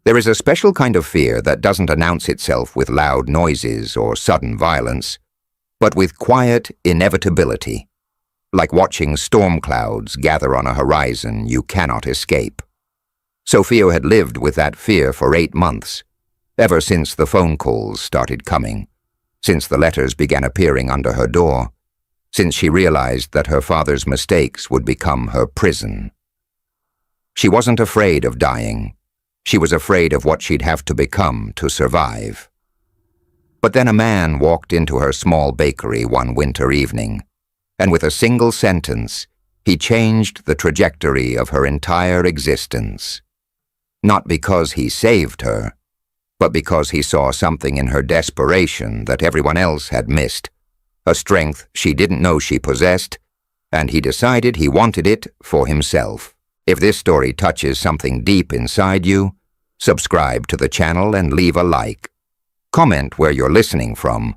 There is a special kind of fear that doesn't announce itself with loud noises or sudden violence, but with quiet inevitability, like watching storm clouds gather on a horizon you cannot escape. Sophia had lived with that fear for 8 months, ever since the phone calls started coming, since the letters began appearing under her door, since she realized that her father's mistakes would become her prison. She wasn't afraid of dying. She was afraid of what she'd have to become to survive. But then a man walked into her small bakery one winter evening, and with a single sentence, he changed the trajectory of her entire existence. Not because he saved her, but because he saw something in her desperation that everyone else had missed, a strength she didn't know she possessed, and he decided he wanted it for himself. If this story touches something deep inside you, subscribe to the channel and leave a like. Comment where you're listening from,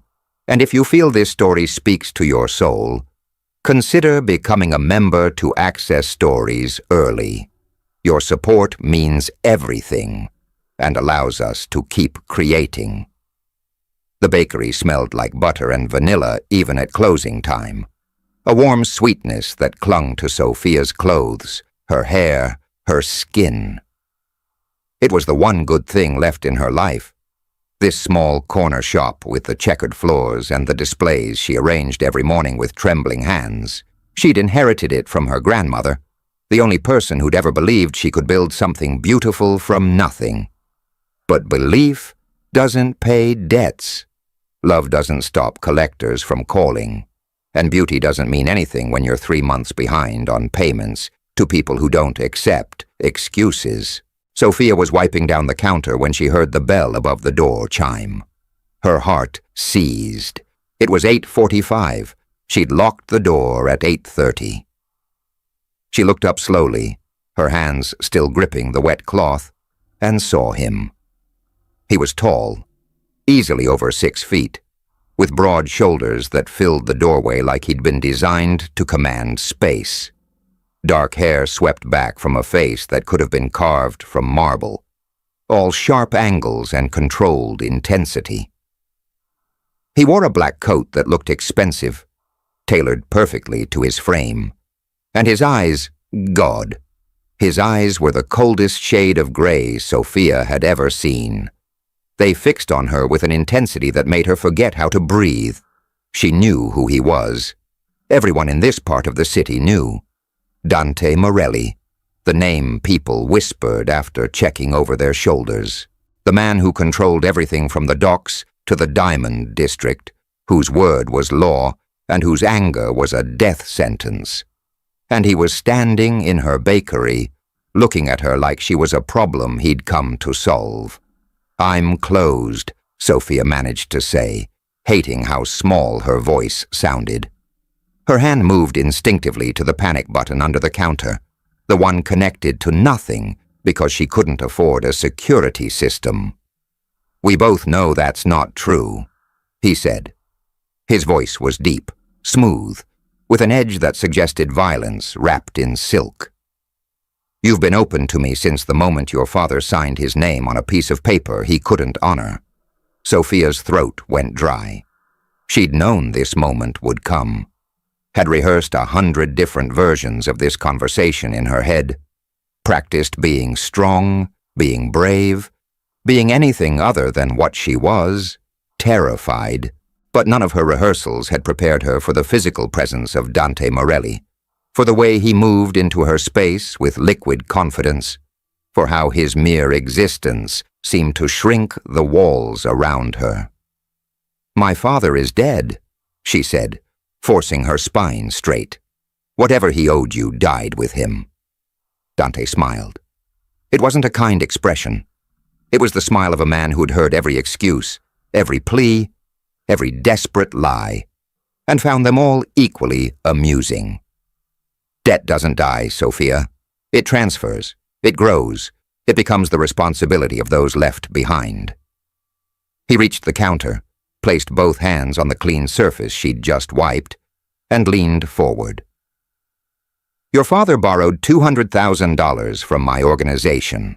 and if you feel this story speaks to your soul, consider becoming a member to access stories early. Your support means everything and allows us to keep creating. The bakery smelled like butter and vanilla even at closing time, a warm sweetness that clung to Sophia's clothes, her hair, her skin. It was the one good thing left in her life. This small corner shop with the checkered floors and the displays she arranged every morning with trembling hands. She'd inherited it from her grandmother, the only person who'd ever believed she could build something beautiful from nothing. But belief doesn't pay debts. Love doesn't stop collectors from calling. And beauty doesn't mean anything when you're 3 months behind on payments to people who don't accept excuses. Sophia was wiping down the counter when she heard the bell above the door chime. Her heart seized. It was 8:45. She'd locked the door at 8:30. She looked up slowly, her hands still gripping the wet cloth, and saw him. He was tall, easily over 6 feet, with broad shoulders that filled the doorway like he'd been designed to command space. Dark hair swept back from a face that could have been carved from marble, all sharp angles and controlled intensity. He wore a black coat that looked expensive, tailored perfectly to his frame, and his eyes, God, his eyes were the coldest shade of gray Sophia had ever seen. They fixed on her with an intensity that made her forget how to breathe. She knew who he was. Everyone in this part of the city knew. Dante Morelli, the name people whispered after checking over their shoulders. The man who controlled everything from the docks to the diamond district, whose word was law and whose anger was a death sentence. And he was standing in her bakery, looking at her like she was a problem he'd come to solve. "I'm closed," Sophia managed to say, hating how small her voice sounded. Her hand moved instinctively to the panic button under the counter, the one connected to nothing because she couldn't afford a security system. "We both know that's not true," he said. His voice was deep, smooth, with an edge that suggested violence wrapped in silk. "You've been open to me since the moment your father signed his name on a piece of paper he couldn't honor." Sophia's throat went dry. She'd known this moment would come, had rehearsed 100 different versions of this conversation in her head, practiced being strong, being brave, being anything other than what she was, terrified. But none of her rehearsals had prepared her for the physical presence of Dante Morelli, for the way he moved into her space with liquid confidence, for how his mere existence seemed to shrink the walls around her. "My father is dead," she said, forcing her spine straight. "Whatever he owed you died with him." Dante smiled. It wasn't a kind expression. It was the smile of a man who'd heard every excuse, every plea, every desperate lie, and found them all equally amusing. "Debt doesn't die, Sophia. It transfers. It grows. It becomes the responsibility of those left behind." He reached the counter, placed both hands on the clean surface she'd just wiped, and leaned forward. "Your father borrowed $200,000 from my organization."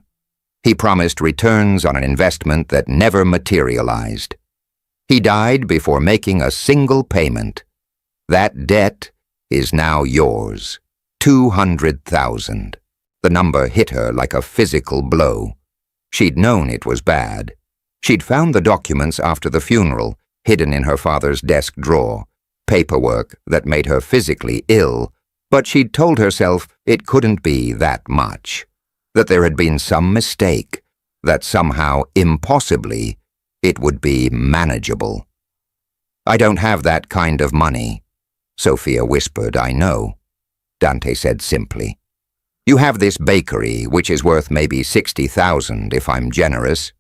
He promised returns on an investment that never materialized. He died before making a single payment. That debt is now yours. 200,000. The number hit her like a physical blow. She'd known it was bad. She'd found the documents after the funeral, hidden in her father's desk drawer, paperwork that made her physically ill, but she'd told herself it couldn't be that much, that there had been some mistake, that somehow, impossibly, it would be manageable. "I don't have that kind of money," Sophia whispered. "I know," Dante said simply. "You have this bakery, which is worth maybe 60,000 if I'm generous.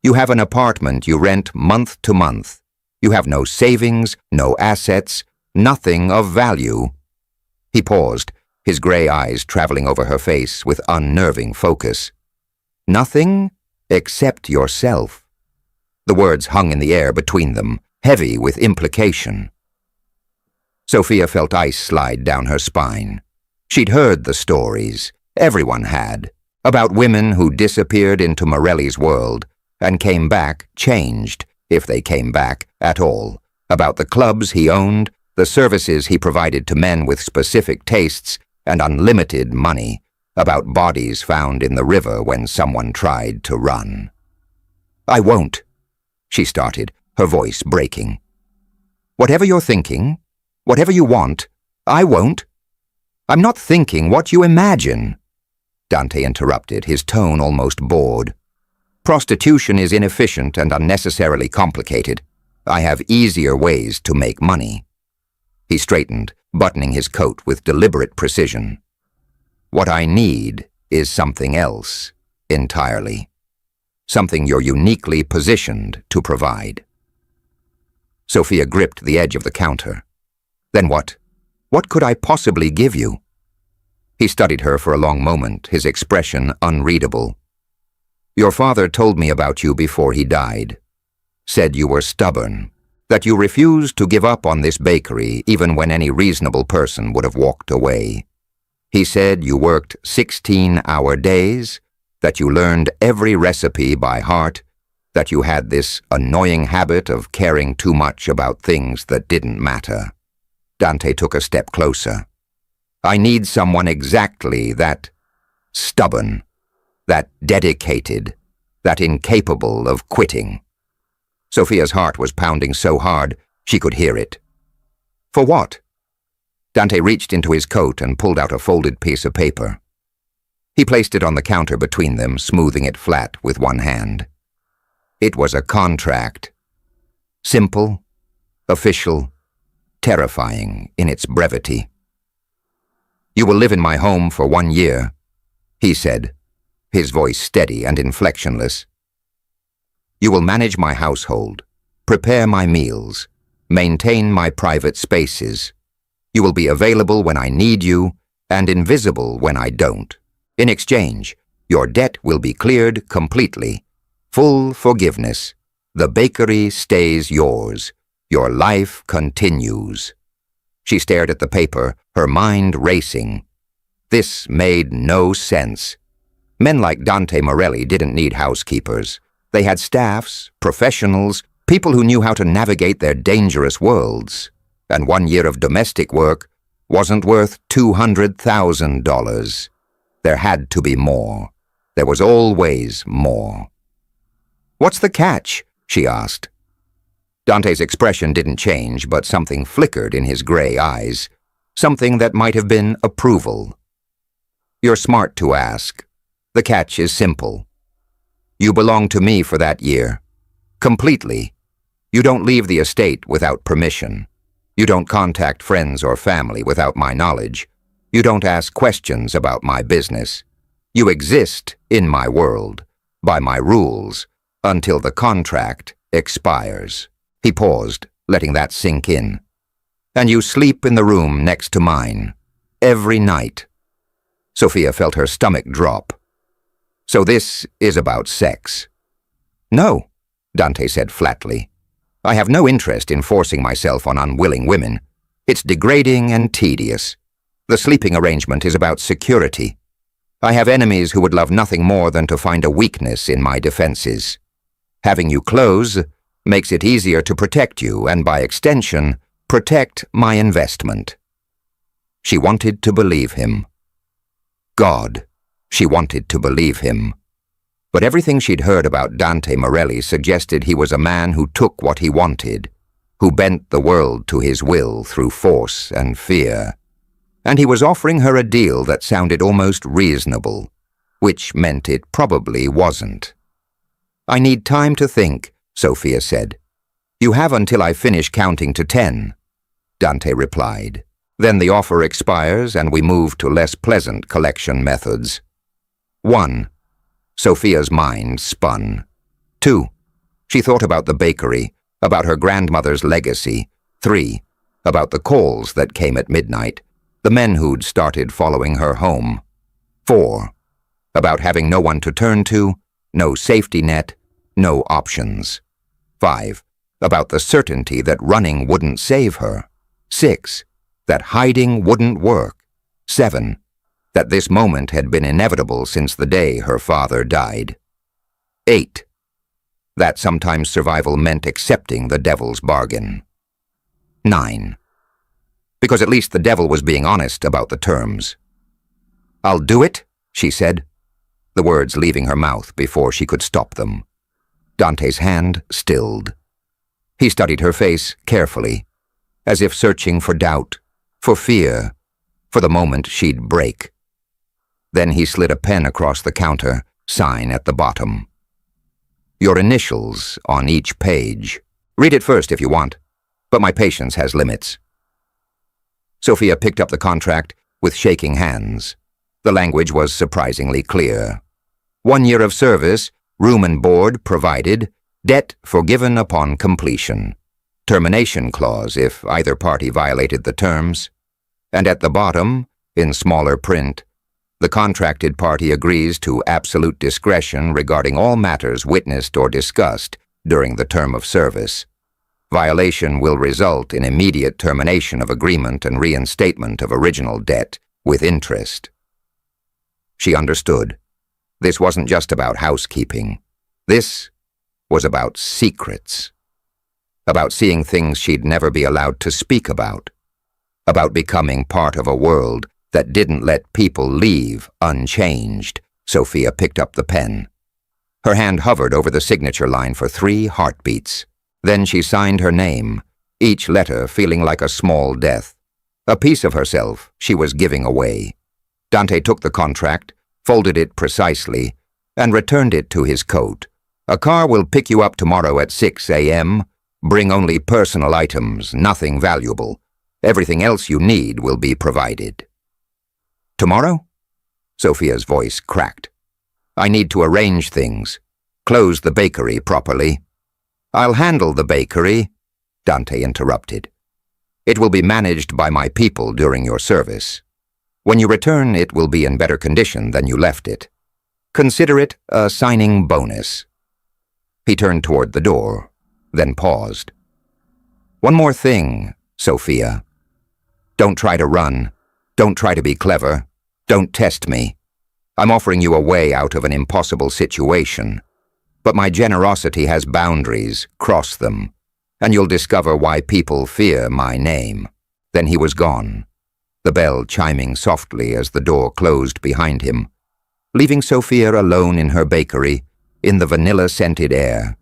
You have an apartment you rent month to month. You have no savings, no assets, nothing of value." He paused, his gray eyes traveling over her face with unnerving focus. "Nothing except yourself." The words hung in the air between them, heavy with implication. Sophia felt ice slide down her spine. She'd heard the stories, everyone had, about women who disappeared into Morelli's world and came back changed, if they came back at all, about the clubs he owned, the services he provided to men with specific tastes and unlimited money, about bodies found in the river when someone tried to run. "I won't," she started, her voice breaking. "Whatever you're thinking, whatever you want, I won't. I'm not thinking what you imagine," Dante interrupted, his tone almost bored. "Prostitution is inefficient and unnecessarily complicated. I have easier ways to make money." He straightened, buttoning his coat with deliberate precision. "What I need is something else, entirely. Something you're uniquely positioned to provide." Sophia gripped the edge of the counter. "Then what? What could I possibly give you?" He studied her for a long moment, his expression unreadable. "Your father told me about you before he died. Said you were stubborn, that you refused to give up on this bakery even when any reasonable person would have walked away. He said you worked 16-hour days, that you learned every recipe by heart, that you had this annoying habit of caring too much about things that didn't matter." Dante took a step closer. "I need someone exactly that stubborn, that dedicated, that incapable of quitting." Sophia's heart was pounding so hard she could hear it. "For what?" Dante reached into his coat and pulled out a folded piece of paper. He placed it on the counter between them, smoothing it flat with one hand. It was a contract. Simple, official, terrifying in its brevity. "You will live in my home for 1 year," he said, his voice steady and inflectionless. "You will manage my household, prepare my meals, maintain my private spaces. You will be available when I need you and invisible when I don't. In exchange, your debt will be cleared completely. Full forgiveness. The bakery stays yours. Your life continues." She stared at the paper, her mind racing. This made no sense. Men like Dante Morelli didn't need housekeepers. They had staffs, professionals, people who knew how to navigate their dangerous worlds. And 1 year of domestic work wasn't worth $200,000. There had to be more. There was always more. "What's the catch?" she asked. Dante's expression didn't change, but something flickered in his gray eyes, something that might have been approval. "You're smart to ask. The catch is simple. You belong to me for that year. Completely. You don't leave the estate without permission. You don't contact friends or family without my knowledge. You don't ask questions about my business. You exist in my world, by my rules, until the contract expires." He paused, letting that sink in. "And you sleep in the room next to mine, every night." Sophia felt her stomach drop. "So this is about sex?" "No," Dante said flatly. "I have no interest in forcing myself on unwilling women. It's degrading and tedious. The sleeping arrangement is about security. I have enemies who would love nothing more than to find a weakness in my defenses. Having you close makes it easier to protect you and, by extension, protect my investment." She wanted to believe him. God, she wanted to believe him. But everything she'd heard about Dante Morelli suggested he was a man who took what he wanted, who bent the world to his will through force and fear. And he was offering her a deal that sounded almost reasonable, which meant it probably wasn't. "I need time to think," Sophia said. "You have until I finish counting to 10, Dante replied. "Then the offer expires and we move to less pleasant collection methods." 1. Sophia's mind spun. 2. She thought about the bakery, about her grandmother's legacy. 3. About the calls that came at midnight, the men who'd started following her home. 4. About having no one to turn to, no safety net, no options. 5. About the certainty that running wouldn't save her. 6. That hiding wouldn't work. 7. That this moment had been inevitable since the day her father died. 8. That sometimes survival meant accepting the devil's bargain. 9. Because at least the devil was being honest about the terms. "I'll do it," she said, the words leaving her mouth before she could stop them. Dante's hand stilled. He studied her face carefully, as if searching for doubt, for fear, for the moment she'd break. Then he slid a pen across the counter, sign at the bottom. "Your initials on each page. Read it first if you want, but my patience has limits." Sophia picked up the contract with shaking hands. The language was surprisingly clear. 1 year of service, room and board provided, debt forgiven upon completion. Termination clause if either party violated the terms. And at the bottom, in smaller print, the contracted party agrees to absolute discretion regarding all matters witnessed or discussed during the term of service. Violation will result in immediate termination of agreement and reinstatement of original debt with interest. She understood. This wasn't just about housekeeping. This was about secrets. About seeing things she'd never be allowed to speak about. About becoming part of a world that didn't let people leave unchanged. Sophia picked up the pen. Her hand hovered over the signature line for 3 heartbeats. Then she signed her name, each letter feeling like a small death. A piece of herself she was giving away. Dante took the contract, folded it precisely, and returned it to his coat. "A car will pick you up tomorrow at 6 a.m. Bring only personal items, nothing valuable. Everything else you need will be provided." "Tomorrow?" Sophia's voice cracked. "I need to arrange things. Close the bakery properly." "I'll handle the bakery," Dante interrupted. "It will be managed by my people during your service. When you return, it will be in better condition than you left it. Consider it a signing bonus." He turned toward the door, then paused. "One more thing, Sophia. Don't try to run. Don't try to be clever. Don't test me. I'm offering you a way out of an impossible situation. But my generosity has boundaries, cross them, and you'll discover why people fear my name." Then he was gone, the bell chiming softly as the door closed behind him, leaving Sophia alone in her bakery, in the vanilla-scented air,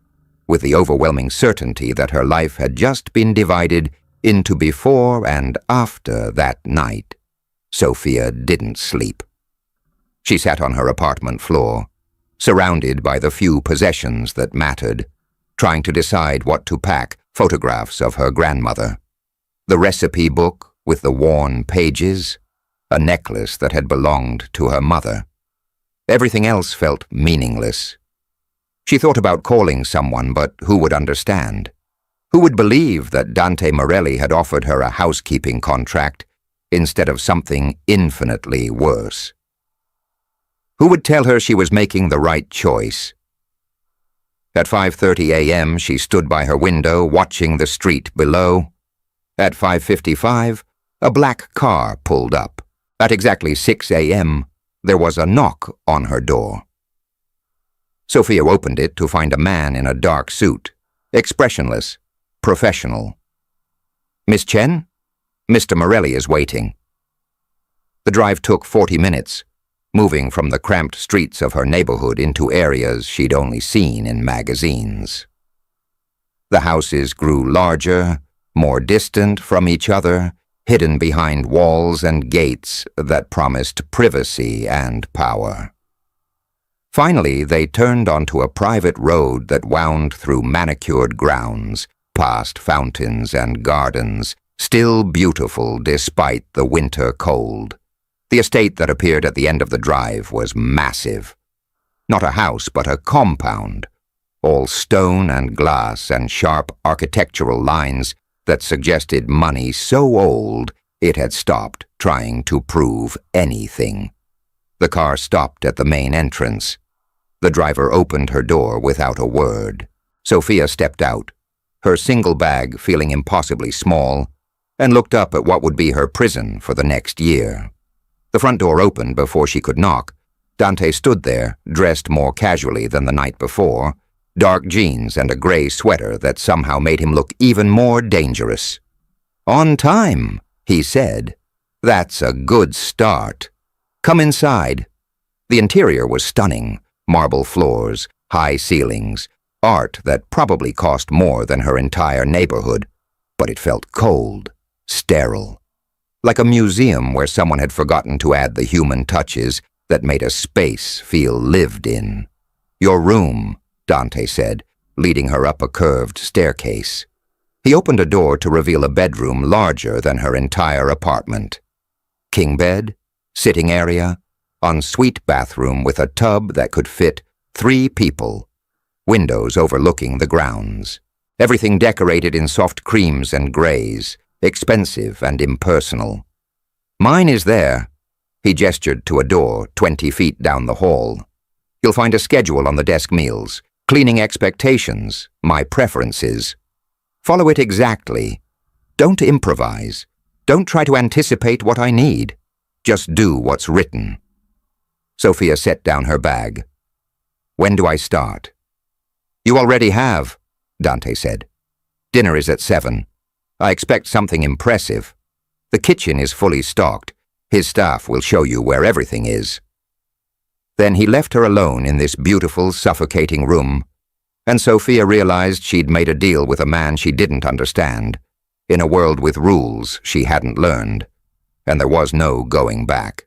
with the overwhelming certainty that her life had just been divided into before and after that night. Sophia didn't sleep. She sat on her apartment floor, surrounded by the few possessions that mattered, trying to decide what to pack, photographs of her grandmother, the recipe book with the worn pages, a necklace that had belonged to her mother. Everything else felt meaningless. She thought about calling someone, but who would understand? Who would believe that Dante Morelli had offered her a housekeeping contract instead of something infinitely worse? Who would tell her she was making the right choice? At 5:30 a.m., she stood by her window watching the street below. At 5:55, a black car pulled up. At exactly 6 a.m., there was a knock on her door. Sophia opened it to find a man in a dark suit, expressionless, professional. "Miss Chen? Mr. Morelli is waiting." The drive took 40 minutes, moving from the cramped streets of her neighborhood into areas she'd only seen in magazines. The houses grew larger, more distant from each other, hidden behind walls and gates that promised privacy and power. Finally, they turned onto a private road that wound through manicured grounds, past fountains and gardens, still beautiful despite the winter cold. The estate that appeared at the end of the drive was massive. Not a house, but a compound, all stone and glass and sharp architectural lines that suggested money so old it had stopped trying to prove anything. The car stopped at the main entrance. The driver opened her door without a word. Sophia stepped out, her single bag feeling impossibly small, and looked up at what would be her prison for the next year. The front door opened before she could knock. Dante stood there, dressed more casually than the night before, dark jeans and a gray sweater that somehow made him look even more dangerous. "On time," he said. "That's a good start. Come inside." The interior was stunning. Marble floors, high ceilings, art that probably cost more than her entire neighborhood, but it felt cold, sterile. Like a museum where someone had forgotten to add the human touches that made a space feel lived in. "Your room," Dante said, leading her up a curved staircase. He opened a door to reveal a bedroom larger than her entire apartment. King bed, sitting area, ensuite bathroom with a tub that could fit 3 people, windows overlooking the grounds. Everything decorated in soft creams and grays, expensive and impersonal. "Mine is there." He gestured to a door 20 feet down the hall. "You'll find a schedule on the desk: meals, cleaning expectations, my preferences. Follow it exactly. Don't improvise. Don't try to anticipate what I need. Just do what's written." Sophia set down her bag. "When do I start?" "You already have," Dante said. "Dinner is at 7. I expect something impressive. The kitchen is fully stocked. His staff will show you where everything is." Then he left her alone in this beautiful, suffocating room, and Sophia realized she'd made a deal with a man she didn't understand, in a world with rules she hadn't learned, and there was no going back.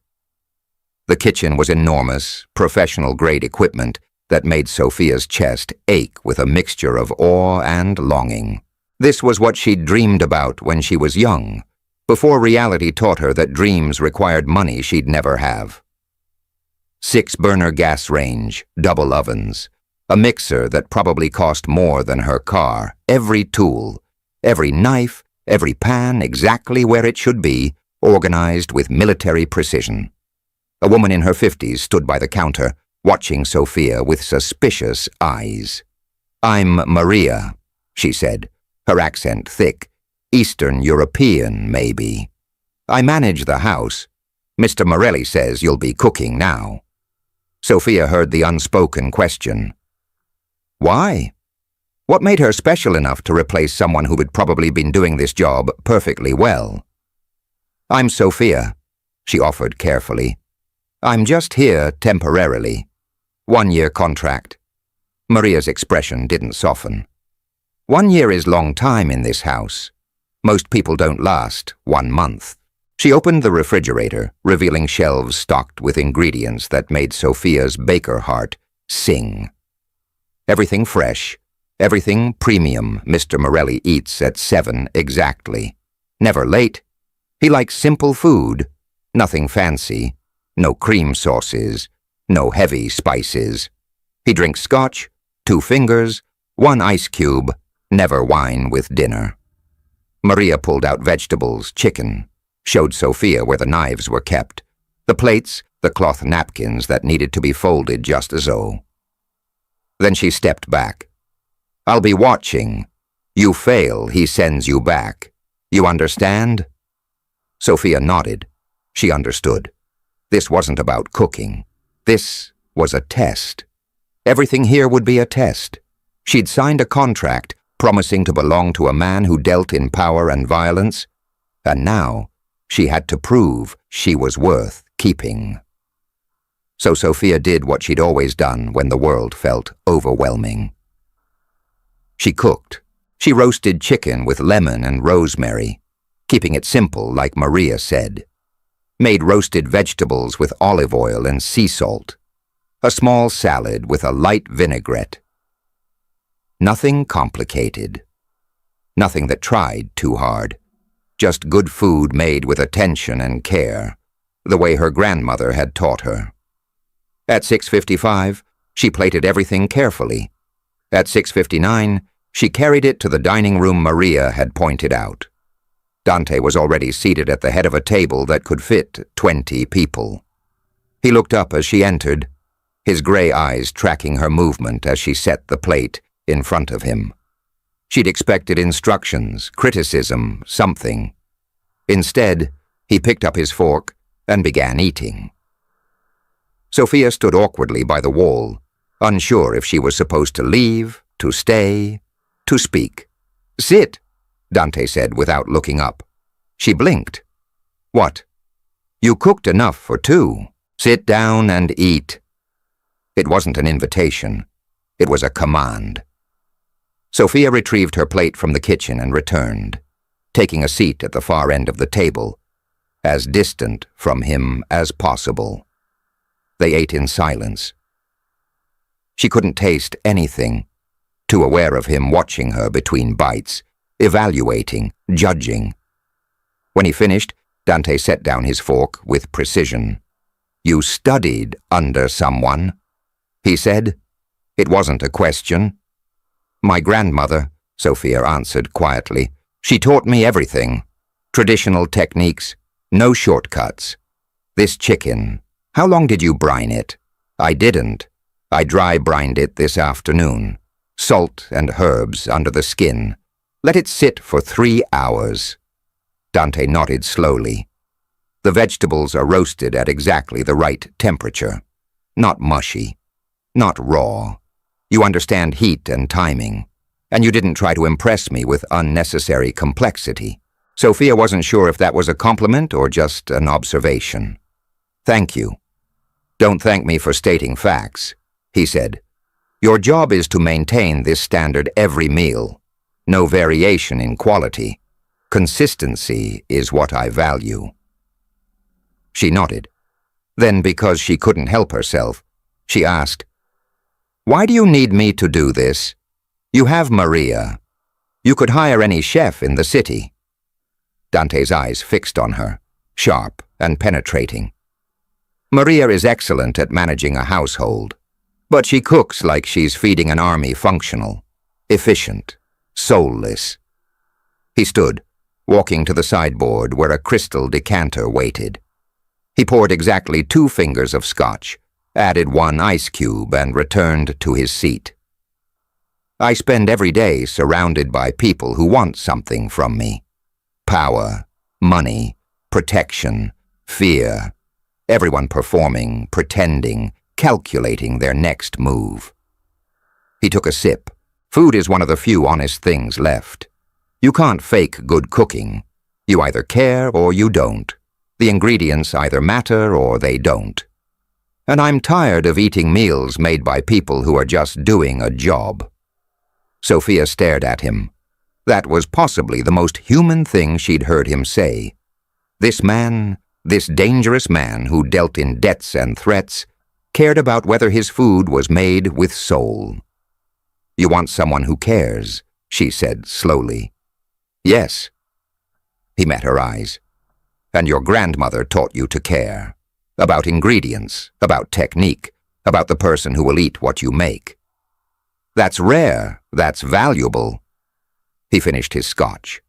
The kitchen was enormous, professional-grade equipment that made Sophia's chest ache with a mixture of awe and longing. This was what she'd dreamed about when she was young, before reality taught her that dreams required money she'd never have. 6-burner gas range, double ovens, a mixer that probably cost more than her car, every tool, every knife, every pan exactly where it should be, organized with military precision. A woman in her 50s stood by the counter, watching Sophia with suspicious eyes. "I'm Maria," she said, her accent thick, Eastern European, maybe. "I manage the house. Mr. Morelli says you'll be cooking now." Sophia heard the unspoken question. Why? What made her special enough to replace someone who had probably been doing this job perfectly well? "I'm Sophia," she offered carefully. "I'm just here temporarily. 1-year contract." Maria's expression didn't soften. 1 year is long time in this house. Most people don't last 1 month. She opened the refrigerator, revealing shelves stocked with ingredients that made Sophia's baker heart sing. Everything fresh, everything premium Mr. Morelli eats at 7 exactly. Never late. He likes simple food, nothing fancy, no cream sauces, no heavy spices. He drinks scotch, 2 fingers, 1 ice cube, never wine with dinner. Maria pulled out vegetables, chicken, showed Sophia where the knives were kept, the plates, the cloth napkins that needed to be folded just as so. Then she stepped back. "I'll be watching. You fail, he sends you back. You understand?" Sophia nodded. She understood. This wasn't about cooking. This was a test. Everything here would be a test. She'd signed a contract promising to belong to a man who dealt in power and violence, and now she had to prove she was worth keeping. So Sophia did what she'd always done when the world felt overwhelming. She cooked. She roasted chicken with lemon and rosemary, keeping it simple like Maria said. Made roasted vegetables with olive oil and sea salt. A small salad with a light vinaigrette. Nothing complicated. Nothing that tried too hard. Just good food made with attention and care, the way her grandmother had taught her. At 6:55, she plated everything carefully. At 6:59, she carried it to the dining room Maria had pointed out. Dante was already seated at the head of a table that could fit 20 people. He looked up as she entered, his gray eyes tracking her movement as she set the plate in front of him. She'd expected instructions, criticism, something. Instead, he picked up his fork and began eating. Sophia stood awkwardly by the wall, unsure if she was supposed to leave, to stay, to speak. "Sit," Dante said without looking up. She blinked. "What?" "You cooked enough for two. Sit down and eat." It wasn't an invitation. It was a command. Sophia retrieved her plate from the kitchen and returned, taking a seat at the far end of the table, as distant from him as possible. They ate in silence. She couldn't taste anything, too aware of him watching her between bites, evaluating, judging. When he finished, Dante set down his fork with precision. "You studied under someone," he said. It wasn't a question. "My grandmother," Sophia answered quietly. "She taught me everything. Traditional techniques, no shortcuts. This chicken, how long did you brine it?" "I didn't. I dry brined it this afternoon. Salt and herbs under the skin. Let it sit for 3 hours. Dante nodded slowly. "The vegetables are roasted at exactly the right temperature. Not mushy. Not raw. You understand heat and timing. And you didn't try to impress me with unnecessary complexity." Sophia wasn't sure if that was a compliment or just an observation. "Thank you." "Don't thank me for stating facts," he said. "Your job is to maintain this standard every meal. No variation in quality. Consistency is what I value." She nodded. Then, because she couldn't help herself, she asked, "Why do you need me to do this? You have Maria. You could hire any chef in the city." Dante's eyes fixed on her, sharp and penetrating. "Maria is excellent at managing a household, but she cooks like she's feeding an army functional, efficient, soulless." He stood, walking to the sideboard where a crystal decanter waited. He poured exactly 2 fingers of scotch, added 1 ice cube, and returned to his seat. "I spend every day surrounded by people who want something from me. Power, money, protection, fear. Everyone performing, pretending, calculating their next move." He took a sip. Food is one of the few honest things left. You can't fake good cooking. You either care or you don't. The ingredients either matter or they don't. And I'm tired of eating meals made by people who are just doing a job. Sophia stared at him. That was possibly the most human thing she'd heard him say. This man, this dangerous man who dealt in debts and threats, cared about whether his food was made with soul. "You want someone who cares," she said slowly. "Yes." He met her eyes. "And your grandmother taught you to care. About ingredients, about technique, about the person who will eat what you make. That's rare, that's valuable." He finished his scotch.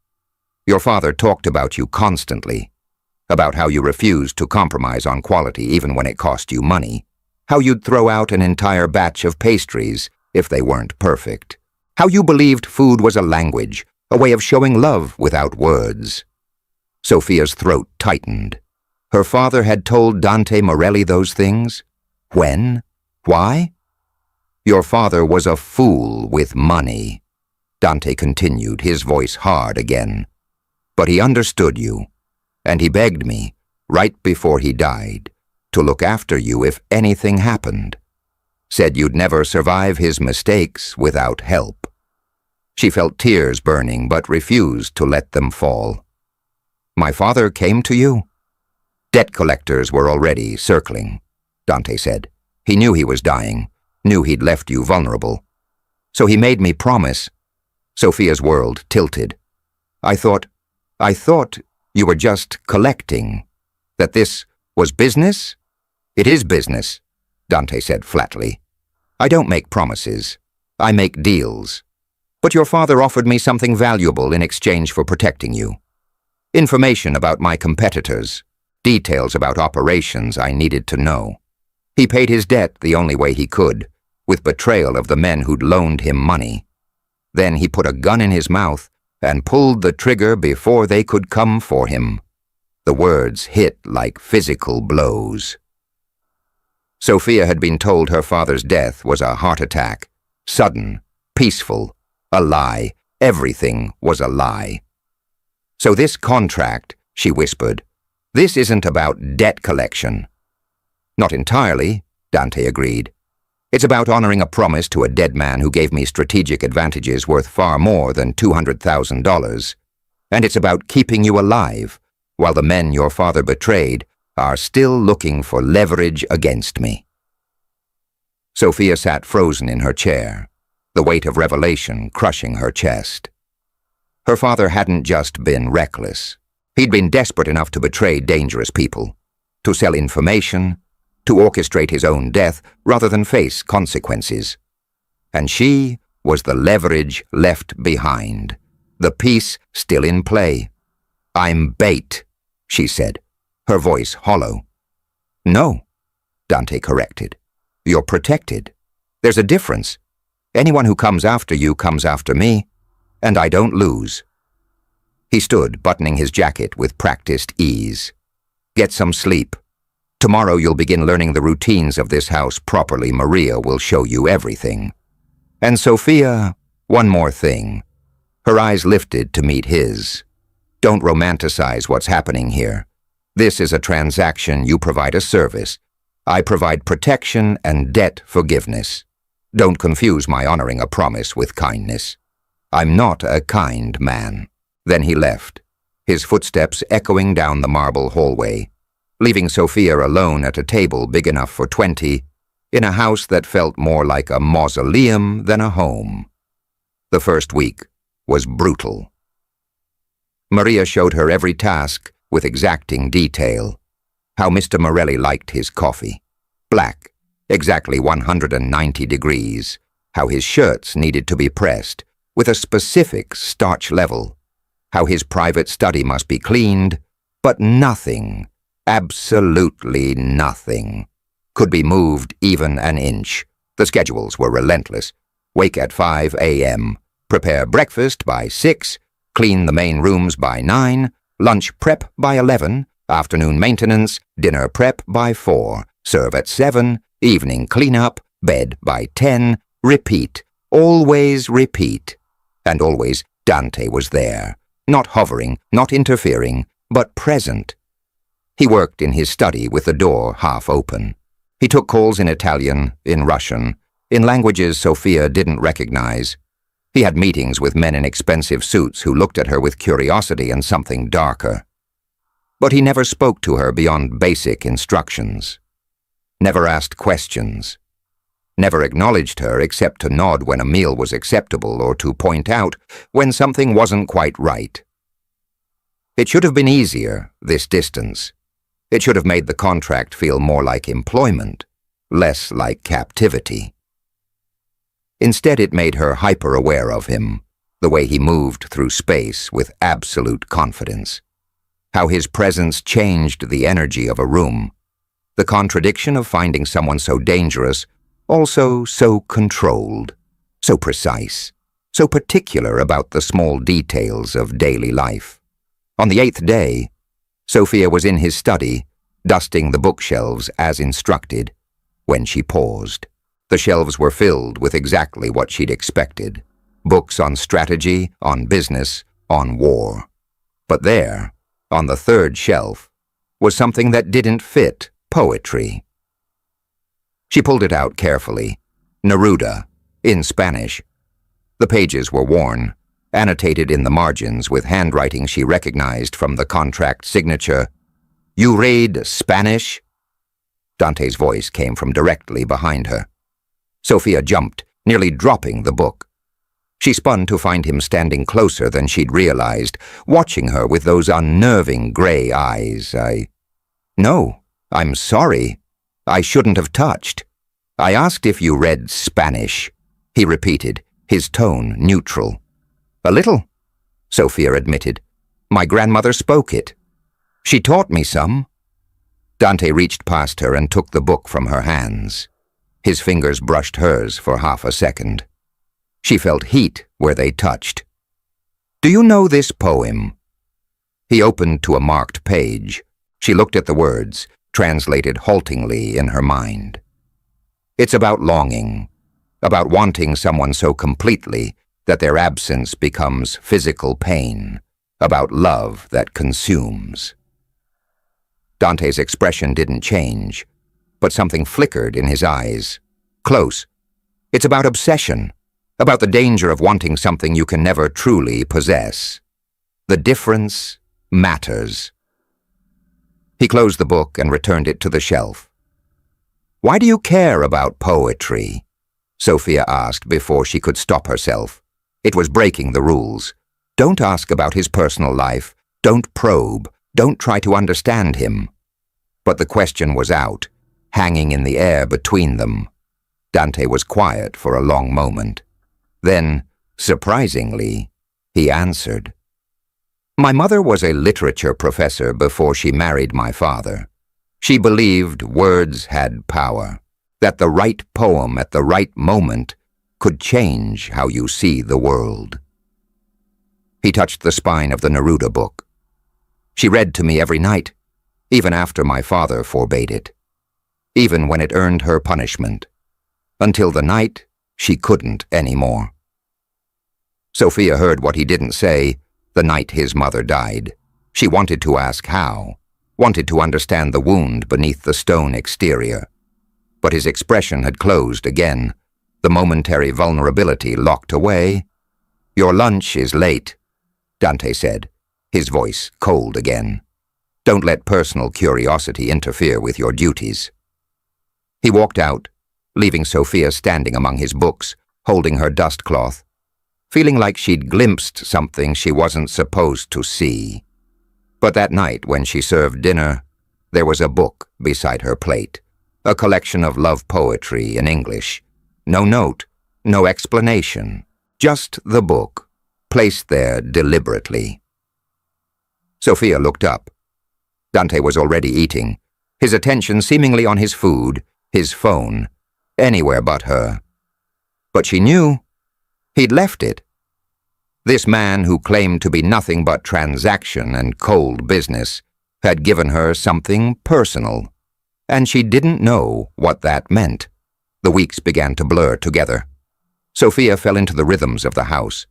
"Your father talked about you constantly, about how you refused to compromise on quality even when it cost you money, how you'd throw out an entire batch of pastries if they weren't perfect, how you believed food was a language, a way of showing love without words." Sophia's throat tightened. Her father had told Dante Morelli those things? When? Why? Your father was a fool with money, Dante continued, his voice hard again. But he understood you, and he begged me, right before he died, to look after you if anything happened. Said you'd never survive his mistakes without help. She felt tears burning but refused to let them fall. My father came to you? Debt collectors were already circling, Dante said. He knew he was dying, knew he'd left you vulnerable. So he made me promise. Sophia's world tilted. I thought you were just collecting. That this was business? It is business, Dante said flatly. I don't make promises. I make deals. But your father offered me something valuable in exchange for protecting you. Information about my competitors, details about operations I needed to know. He paid his debt the only way he could, with betrayal of the men who'd loaned him money. Then he put a gun in his mouth and pulled the trigger before they could come for him. The words hit like physical blows. Sophia had been told her father's death was a heart attack, sudden, peaceful, a lie. Everything was a lie. So this contract, she whispered, this isn't about debt collection. Not entirely, Dante agreed. It's about honoring a promise to a dead man who gave me strategic advantages worth far more than $200,000. And it's about keeping you alive, while the men your father betrayed are still looking for leverage against me. Sophia sat frozen in her chair, the weight of revelation crushing her chest. Her father hadn't just been reckless. He'd been desperate enough to betray dangerous people, to sell information, to orchestrate his own death rather than face consequences. And she was the leverage left behind, the piece still in play. I'm bait, she said, her voice hollow. No, Dante corrected. You're protected. There's a difference. Anyone who comes after you comes after me, and I don't lose. He stood, buttoning his jacket with practiced ease. Get some sleep. Tomorrow you'll begin learning the routines of this house properly. Maria will show you everything. And Sophia, one more thing. Her eyes lifted to meet his. Don't romanticize what's happening here. This is a transaction. You provide a service. I provide protection and debt forgiveness. Don't confuse my honoring a promise with kindness. I'm not a kind man. Then he left, his footsteps echoing down the marble hallway, leaving Sophia alone at a table big enough for 20, in a house that felt more like a mausoleum than a home. The first week was brutal. Maria showed her every task with exacting detail. How Mr. Morelli liked his coffee. Black, exactly 190 degrees. How his shirts needed to be pressed, with a specific starch level. How his private study must be cleaned, but nothing, absolutely nothing, could be moved even an inch. The schedules were relentless. Wake at 5 a.m., prepare breakfast by 6, clean the main rooms by 9, lunch prep by 11, afternoon maintenance, dinner prep by 4, serve at 7, evening cleanup, bed by 10, repeat, always repeat. And always Dante was there, not hovering, not interfering, but present. He worked in his study with the door half open. He took calls in Italian, in Russian, in languages Sophia didn't recognize. He had meetings with men in expensive suits who looked at her with curiosity and something darker. But he never spoke to her beyond basic instructions. Never asked questions. Never acknowledged her except to nod when a meal was acceptable or to point out when something wasn't quite right. It should have been easier, this distance. It should have made the contract feel more like employment, less like captivity. Instead, it made her hyper-aware of him, the way he moved through space with absolute confidence. How his presence changed the energy of a room. The contradiction of finding someone so dangerous, also so controlled, so precise, so particular about the small details of daily life. On the 8th day, Sophia was in his study, dusting the bookshelves as instructed, when she paused. The shelves were filled with exactly what she'd expected. Books on strategy, on business, on war. But there, on the third shelf, was something that didn't fit: poetry. She pulled it out carefully. Neruda, in Spanish. The pages were worn, annotated in the margins with handwriting she recognized from the contract signature. "You read Spanish?" Dante's voice came from directly behind her. Sophia jumped, nearly dropping the book. She spun to find him standing closer than she'd realized, watching her with those unnerving gray eyes. "No, I'm sorry. I shouldn't have touched. I asked if you read Spanish," he repeated, his tone neutral. "A little," Sophia admitted. "My grandmother spoke it. She taught me some." Dante reached past her and took the book from her hands. His fingers brushed hers for half a second. She felt heat where they touched. "Do you know this poem?" He opened to a marked page. She looked at the words, translated haltingly in her mind. "It's about longing, about wanting someone so completely that their absence becomes physical pain, about love that consumes." Dante's expression didn't change, but something flickered in his eyes. Close. "It's about obsession, about the danger of wanting something you can never truly possess. The difference matters." He closed the book and returned it to the shelf. "Why do you care about poetry?" Sophia asked before she could stop herself. It was breaking the rules. Don't ask about his personal life. Don't probe. Don't try to understand him. But the question was out, hanging in the air between them. Dante was quiet for a long moment. Then, surprisingly, he answered. "My mother was a literature professor before she married my father. She believed words had power, that the right poem at the right moment could change how you see the world." He touched the spine of the Neruda book. "She read to me every night, even after my father forbade it, even when it earned her punishment, until the night she couldn't anymore." Sophia heard what he didn't say the night his mother died. She wanted to ask how, wanted to understand the wound beneath the stone exterior. But his expression had closed again, the momentary vulnerability locked away. "Your lunch is late," Dante said, his voice cold again. "Don't let personal curiosity interfere with your duties." He walked out, leaving Sophia standing among his books, holding her dust cloth, feeling like she'd glimpsed something she wasn't supposed to see. But that night, when she served dinner, there was a book beside her plate, a collection of love poetry in English. No note, no explanation, just the book, placed there deliberately. Sophia looked up. Dante was already eating, his attention seemingly on his food, his phone, anywhere but her. But she knew he'd left it. This man who claimed to be nothing but transaction and cold business had given her something personal, and she didn't know what that meant. The weeks began to blur together. Sophia fell into the rhythms of the house.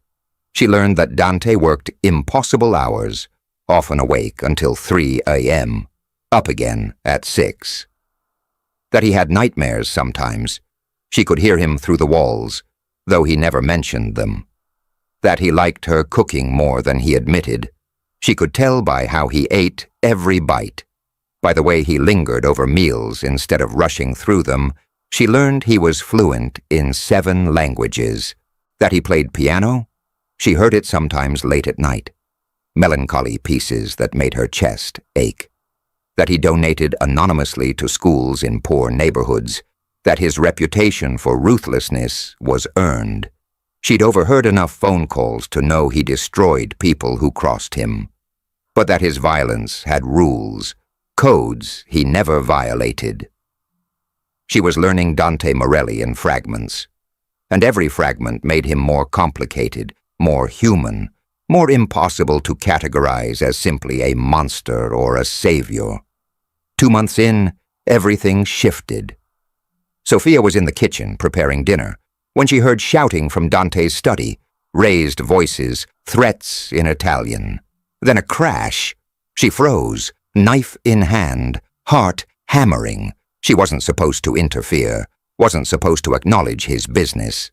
She learned that Dante worked impossible hours, often awake until 3 a.m., up again at 6. That he had nightmares sometimes. She could hear him through the walls, though he never mentioned them. That he liked her cooking more than he admitted. She could tell by how he ate every bite. By the way he lingered over meals instead of rushing through them, she learned he was fluent in 7 languages. That he played piano? She heard it sometimes late at night. Melancholy pieces that made her chest ache. That he donated anonymously to schools in poor neighborhoods. That his reputation for ruthlessness was earned. She'd overheard enough phone calls to know he destroyed people who crossed him. But that his violence had rules, codes he never violated. She was learning Dante Morelli in fragments, and every fragment made him more complicated, more human, more impossible to categorize as simply a monster or a savior. 2 months in, everything shifted. Sophia was in the kitchen preparing dinner when she heard shouting from Dante's study, raised voices, threats in Italian. Then a crash. She froze, knife in hand, heart hammering. She wasn't supposed to interfere, wasn't supposed to acknowledge his business.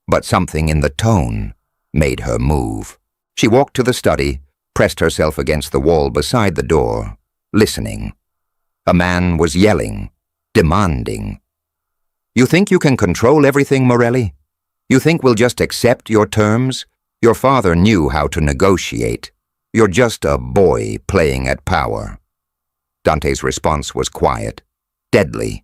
But something in the tone made her move. She walked to the study, pressed herself against the wall beside the door, listening. A man was yelling, demanding. "You think you can control everything, Morelli? You think we'll just accept your terms? Your father knew how to negotiate. You're just a boy playing at power." Dante's response was quiet, deadly.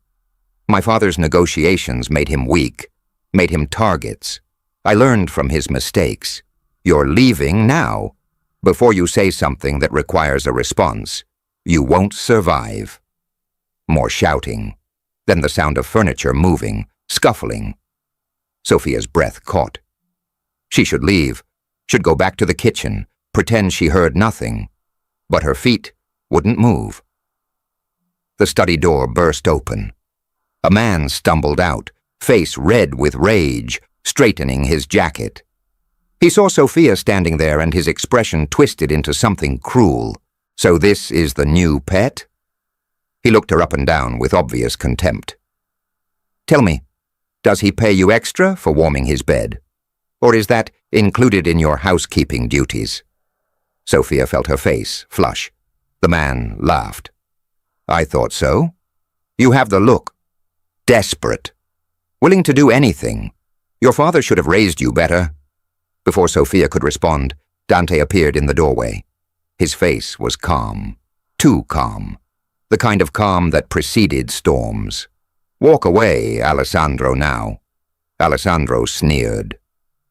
"My father's negotiations made him weak, made him targets. I learned from his mistakes. You're leaving now. Before you say something that requires a response, you won't survive." More shouting, then the sound of furniture moving, scuffling. Sophia's breath caught. She should leave, should go back to the kitchen, pretend she heard nothing. But her feet wouldn't move. The study door burst open. A man stumbled out, face red with rage, straightening his jacket. He saw Sophia standing there and his expression twisted into something cruel. "So this is the new pet?" He looked her up and down with obvious contempt. "Tell me, does he pay you extra for warming his bed? Or is that included in your housekeeping duties?" Sophia felt her face flush. The man laughed. "I thought so. You have the look. Desperate. Willing to do anything. Your father should have raised you better." Before Sophia could respond, Dante appeared in the doorway. His face was calm. Too calm. The kind of calm that preceded storms. "Walk away, Alessandro, now." Alessandro sneered.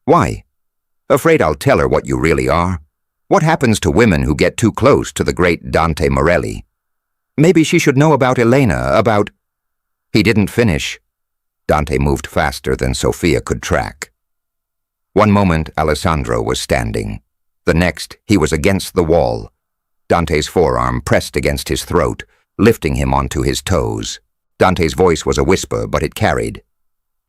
"Why? Afraid I'll tell her what you really are? What happens to women who get too close to the great Dante Morelli? Maybe she should know about Elena, about—" He didn't finish. Dante moved faster than Sophia could track. One moment, Alessandro was standing. The next, he was against the wall. Dante's forearm pressed against his throat, lifting him onto his toes. Dante's voice was a whisper, but it carried.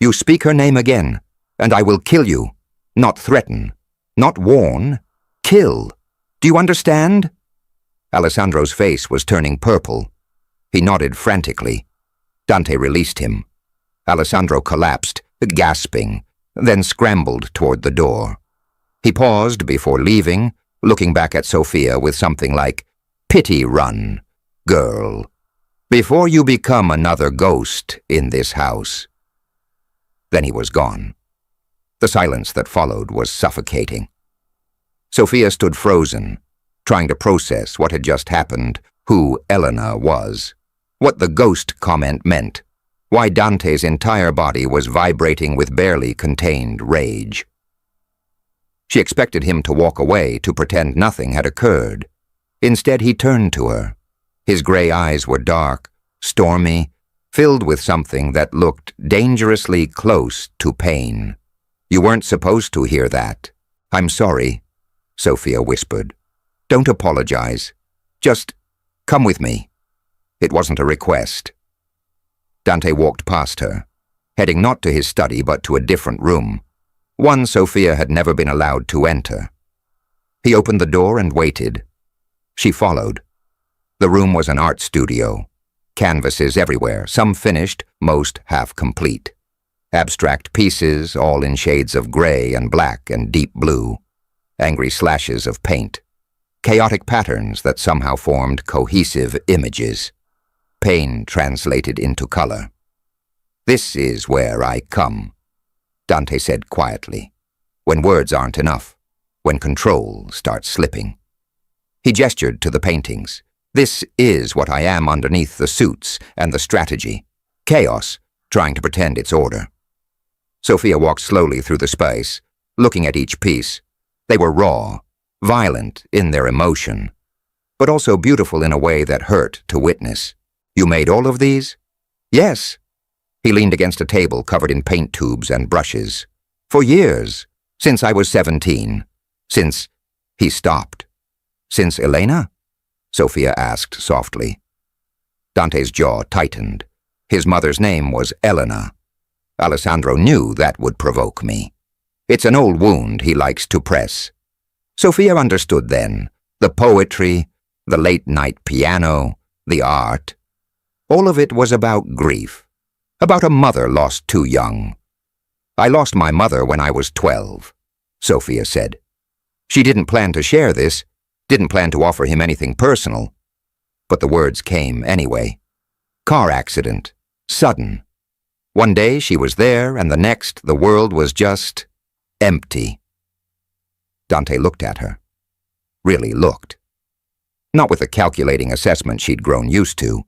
"You speak her name again, and I will kill you. Not threaten. Not warn. Kill. Do you understand?" Alessandro's face was turning purple. He nodded frantically. Dante released him. Alessandro collapsed, gasping, then scrambled toward the door. He paused before leaving, looking back at Sophia with something like, "Pity run, girl, before you become another ghost in this house." Then he was gone. The silence that followed was suffocating. Sophia stood frozen, trying to process what had just happened, who Elena was, what the ghost comment meant, why Dante's entire body was vibrating with barely contained rage. She expected him to walk away, to pretend nothing had occurred. Instead, he turned to her. His gray eyes were dark, stormy, filled with something that looked dangerously close to pain. "You weren't supposed to hear that. I'm sorry," Sophia whispered. "Don't apologize. Just come with me." It wasn't a request. Dante walked past her, heading not to his study but to a different room, one Sophia had never been allowed to enter. He opened the door and waited. She followed. The room was an art studio. Canvases everywhere, some finished, most half-complete. Abstract pieces, all in shades of gray and black and deep blue. Angry slashes of paint. Chaotic patterns that somehow formed cohesive images. Pain translated into color. "This is where I come," Dante said quietly, "when words aren't enough, when control starts slipping." He gestured to the paintings. "This is what I am underneath the suits and the strategy. Chaos, trying to pretend it's order." Sophia walked slowly through the space, looking at each piece. They were raw, violent in their emotion, but also beautiful in a way that hurt to witness. "You made all of these?" "Yes." He leaned against a table covered in paint tubes and brushes. "For years, since I was 17. Since—" He stopped. "Since Elena?" Sophia asked softly. Dante's jaw tightened. His mother's name was Elena. Alessandro knew that would provoke me. It's an old wound he likes to press. Sophia understood then. The poetry, the late-night piano, the art. All of it was about grief. About a mother lost too young. I lost my mother when I was 12, Sophia said. She didn't plan to share this, didn't plan to offer him anything personal. But the words came anyway. Car accident. Sudden. One day she was there, and the next the world was just empty. Dante looked at her. Really looked. Not with the calculating assessment she'd grown used to,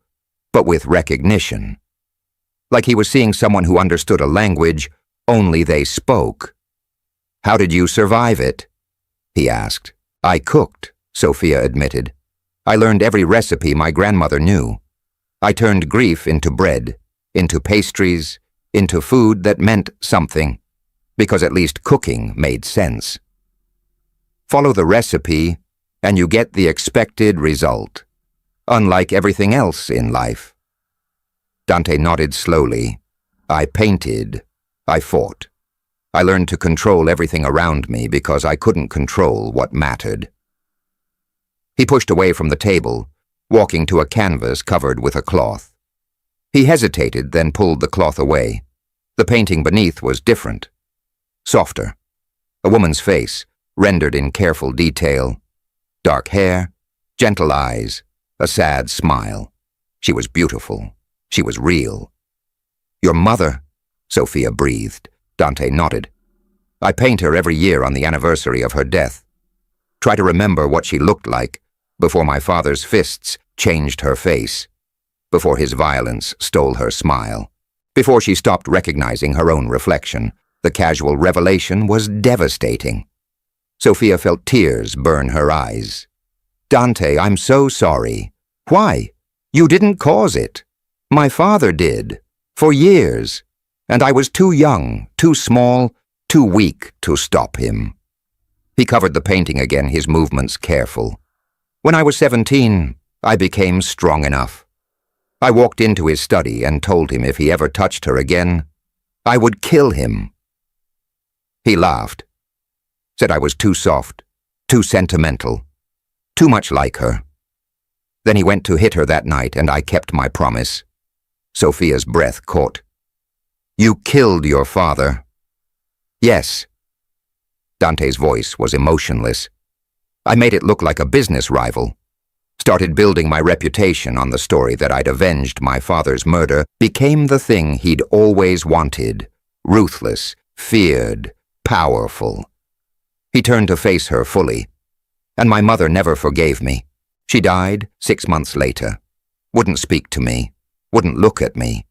but with recognition. Like he was seeing someone who understood a language only they spoke. "How did you survive it?" he asked. "I cooked," Sophia admitted. "I learned every recipe my grandmother knew. I turned grief into bread, into pastries, into food that meant something, because at least cooking made sense. Follow the recipe, and you get the expected result, unlike everything else in life." Dante nodded slowly. "I painted. I fought. I learned to control everything around me because I couldn't control what mattered." He pushed away from the table, walking to a canvas covered with a cloth. He hesitated, then pulled the cloth away. The painting beneath was different. Softer. A woman's face, rendered in careful detail. Dark hair, gentle eyes, a sad smile. She was beautiful. She was real. "Your mother," Sophia breathed. Dante nodded. "I paint her every year on the anniversary of her death. Try to remember what she looked like before my father's fists changed her face, before his violence stole her smile, before she stopped recognizing her own reflection. The casual revelation was devastating." Sophia felt tears burn her eyes. "Dante, I'm so sorry." "Why? You didn't cause it. My father did, for years, and I was too young, too small, too weak to stop him." He covered the painting again, his movements careful. "When I was 17, I became strong enough. I walked into his study and told him if he ever touched her again, I would kill him." He laughed, said I was too soft, too sentimental, too much like her. Then he went to hit her that night, and I kept my promise. Sophia's breath caught. "You killed your father." "Yes." Dante's voice was emotionless. "I made it look like a business rival. Started building my reputation on the story that I'd avenged my father's murder, became the thing he'd always wanted. Ruthless, feared, powerful." He turned to face her fully. "And my mother never forgave me. She died 6 months later. Wouldn't speak to me. Wouldn't look at me.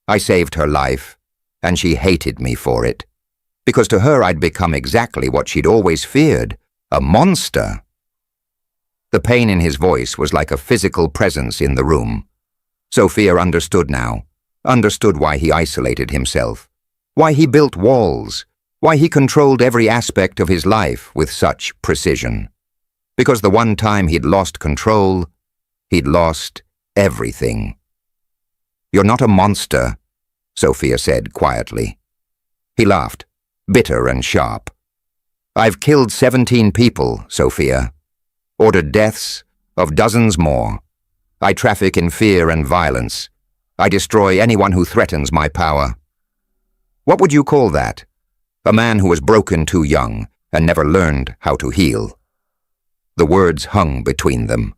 I saved her life, and she hated me for it. Because to her I'd become exactly what she'd always feared, a monster." The pain in his voice was like a physical presence in the room. Sophia understood now, understood why he isolated himself, why he built walls, why he controlled every aspect of his life with such precision. Because the one time he'd lost control, he'd lost everything. "You're not a monster," Sophia said quietly. He laughed, bitter and sharp. "I've killed 17 people, Sophia. Ordered deaths of dozens more. I traffic in fear and violence. I destroy anyone who threatens my power. What would you call that? A man who was broken too young and never learned how to heal." The words hung between them.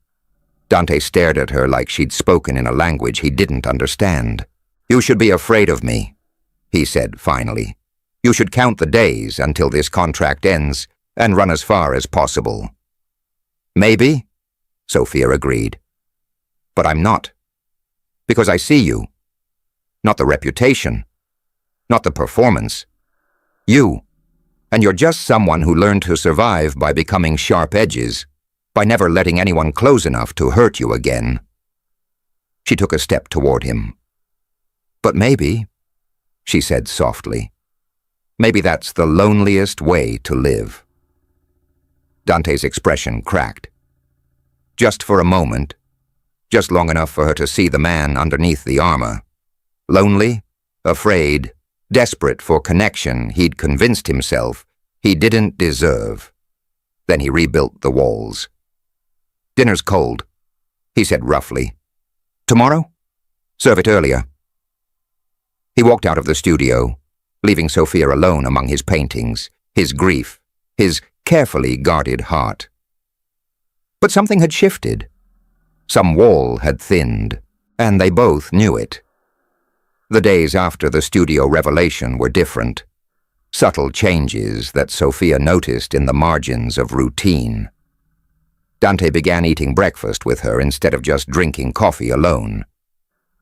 Dante stared at her like she'd spoken in a language he didn't understand. "You should be afraid of me," he said finally. "You should count the days until this contract ends and run as far as possible." "Maybe," Sophia agreed. "But I'm not. Because I see you. Not the reputation. Not the performance. You. And you're just someone who learned to survive by becoming sharp edges, by never letting anyone close enough to hurt you again." She took a step toward him. "But maybe," she said softly, "maybe that's the loneliest way to live." Dante's expression cracked. Just for a moment, just long enough for her to see the man underneath the armor. Lonely, afraid, desperate for connection he'd convinced himself he didn't deserve. Then he rebuilt the walls. "Dinner's cold," he said roughly. "Tomorrow? Serve it earlier." He walked out of the studio, leaving Sophia alone among his paintings, his grief, his carefully guarded heart. But something had shifted. Some wall had thinned, and they both knew it. The days after the studio revelation were different. Subtle changes that Sophia noticed in the margins of routine. Dante began eating breakfast with her instead of just drinking coffee alone.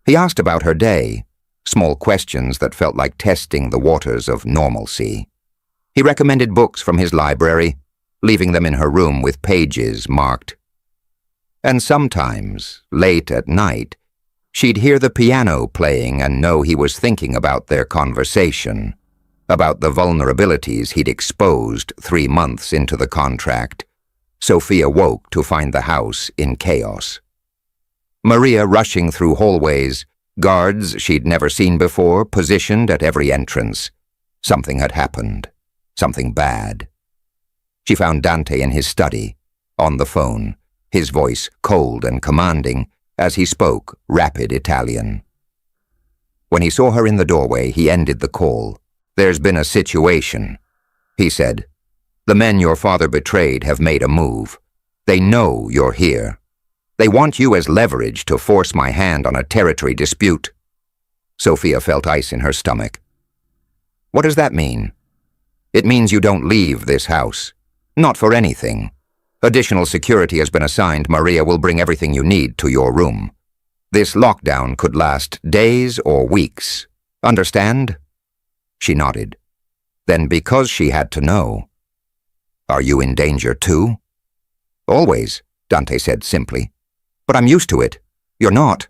He asked about her day, small questions that felt like testing the waters of normalcy. He recommended books from his library, leaving them in her room with pages marked. And sometimes, late at night, she'd hear the piano playing and know he was thinking about their conversation, about the vulnerabilities he'd exposed 3 months into the contract. Sophia woke to find the house in chaos. Maria rushing through hallways, guards she'd never seen before positioned at every entrance. Something had happened. Something bad. She found Dante in his study, on the phone, his voice cold and commanding as he spoke rapid Italian. When he saw her in the doorway, he ended the call. "There's been a situation," he said. "The men your father betrayed have made a move. They know you're here. They want you as leverage to force my hand on a territory dispute." Sophia felt ice in her stomach. "What does that mean?" "It means you don't leave this house. Not for anything. Additional security has been assigned. Maria will bring everything you need to your room. This lockdown could last days or weeks. Understand?" She nodded. Then, because she had to know, "Are you in danger too?" "Always," Dante said simply. "But I'm used to it. You're not.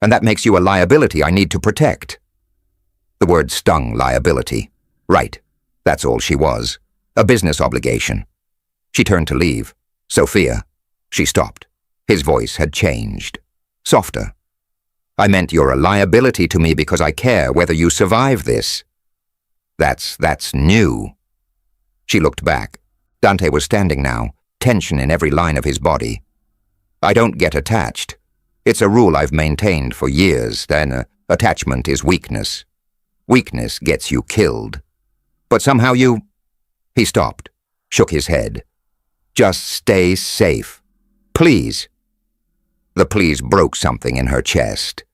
And that makes you a liability I need to protect." The word stung liability. Right. That's all she was. A business obligation. She turned to leave. "Sophia." She stopped. His voice had changed. Softer. "I meant you're a liability to me because I care whether you survive this." That's new." She looked back. Dante was standing now, tension in every line of his body. "I don't get attached. It's a rule I've maintained for years. Then attachment is weakness. Weakness gets you killed. But somehow you—" He stopped, shook his head. "Just stay safe. Please." The please broke something in her chest.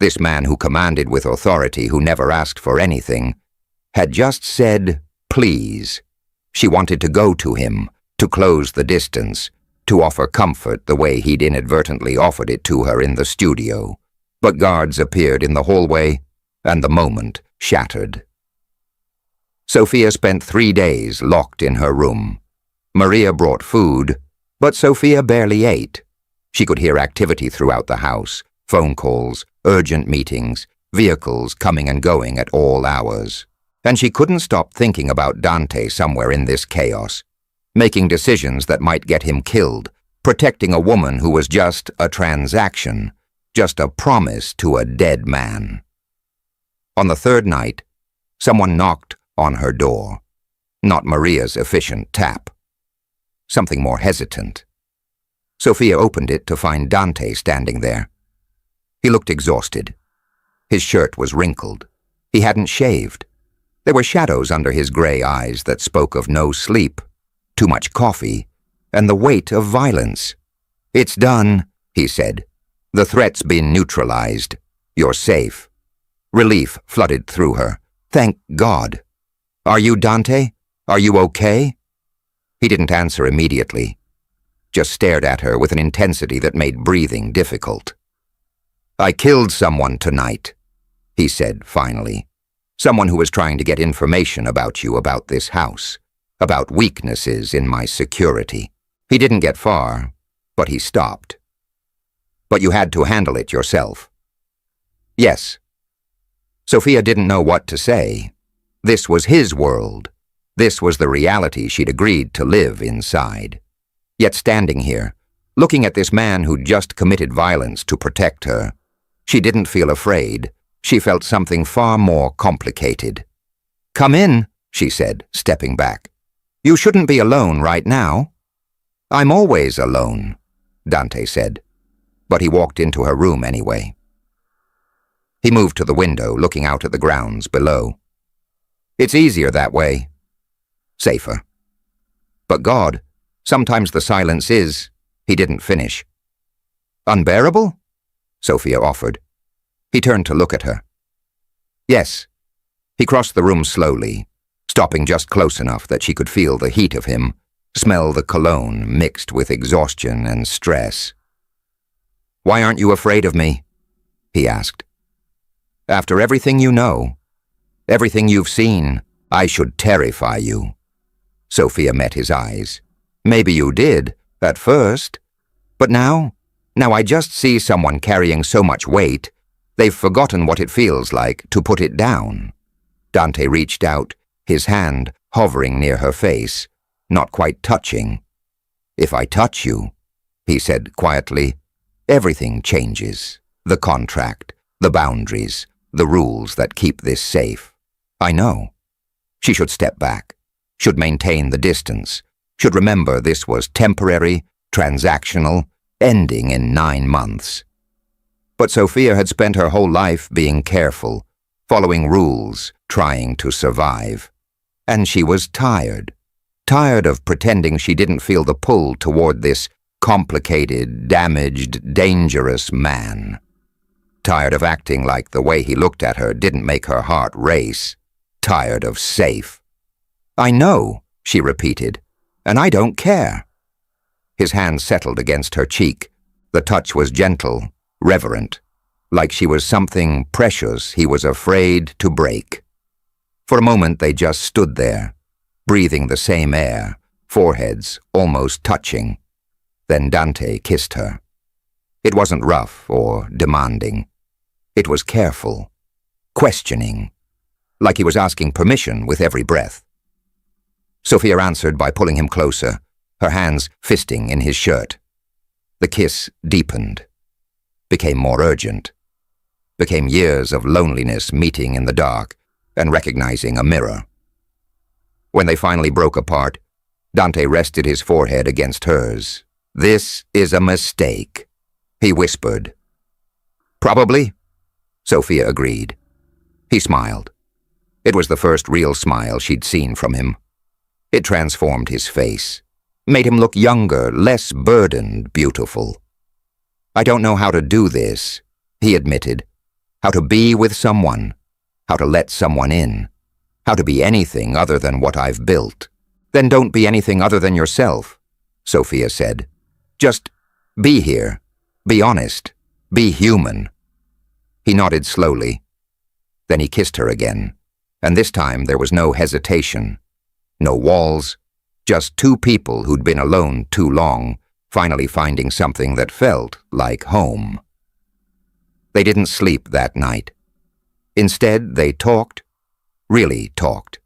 This man who commanded with authority, who never asked for anything, had just said, please. She wanted to go to him, to close the distance, to offer comfort the way he'd inadvertently offered it to her in the studio. But guards appeared in the hallway, and the moment shattered. Sophia spent 3 days locked in her room. Maria brought food, but Sophia barely ate. She could hear activity throughout the house, phone calls, urgent meetings, vehicles coming and going at all hours. And she couldn't stop thinking about Dante somewhere in this chaos, making decisions that might get him killed, protecting a woman who was just a transaction, just a promise to a dead man. On the 3rd night, someone knocked on her door. Not Maria's efficient tap. Something more hesitant. Sophia opened it to find Dante standing there. He looked exhausted. His shirt was wrinkled. He hadn't shaved. There were shadows under his gray eyes that spoke of no sleep, too much coffee, and the weight of violence. "It's done," he said. "The threat's been neutralized. You're safe." Relief flooded through her. Thank God. "Are you Dante? Are you okay?" He didn't answer immediately, just stared at her with an intensity that made breathing difficult. "I killed someone tonight," he said finally. "Someone who was trying to get information about you, about this house, about weaknesses in my security." He didn't get far, but he stopped. "But you had to handle it yourself." "Yes." Sophia didn't know what to say. This was his world. This was the reality she'd agreed to live inside. Yet standing here, Looking at this man who'd just committed violence to protect her, she didn't feel afraid. She felt something far more complicated. "Come in," she said, stepping back. "You shouldn't be alone right now." "I'm always alone," Dante said, but he walked into her room anyway. He moved to the window, looking out at the grounds below. "It's easier that way. Safer. But God, sometimes the silence is—" He didn't finish. "Unbearable?" Sophia offered. He turned to look at her. "Yes." He crossed the room slowly, stopping just close enough that she could feel the heat of him, smell the cologne mixed with exhaustion and stress. "Why aren't you afraid of me?" he asked. "After everything you know, everything you've seen, I should terrify you." Sophia met his eyes. "Maybe you did, at first. But now I just see someone carrying so much weight, they've forgotten what it feels like to put it down." Dante reached out, his hand hovering near her face, not quite touching. "If I touch you," he said quietly, "everything changes. The contract, the boundaries, the rules that keep this safe. I know." She should step back, should maintain the distance, should remember this was temporary, transactional, ending in 9 months. But Sophia had spent her whole life being careful, following rules, trying to survive. And she was tired of pretending she didn't feel the pull toward this complicated, damaged, dangerous man. Tired of acting like the way he looked at her didn't make her heart race. Tired of safe. "I know," she repeated, "and I don't care." His hand settled against her cheek. The touch was gentle, reverent, like she was something precious he was afraid to break. For a moment they just stood there, breathing the same air, foreheads almost touching. Then Dante kissed her. It wasn't rough or demanding. It was careful, questioning, like he was asking permission with every breath. Sophia answered by pulling him closer, her hands fisting in his shirt. The kiss deepened, became more urgent, became years of loneliness meeting in the dark and recognizing a mirror. When they finally broke apart, Dante rested his forehead against hers. "This is a mistake," he whispered. "Probably," Sophia agreed. He smiled. It was the first real smile she'd seen from him. It transformed his face, made him look younger, less burdened, beautiful. "I don't know how to do this," he admitted. "How to be with someone, how to let someone in, how to be anything other than what I've built." "Then don't be anything other than yourself," Sophia said. "Just be here, be honest, be human." He nodded slowly. Then he kissed her again, and this time there was no hesitation, no walls, just two people who'd been alone too long, finally finding something that felt like home. They didn't sleep that night. Instead, they talked, really talked.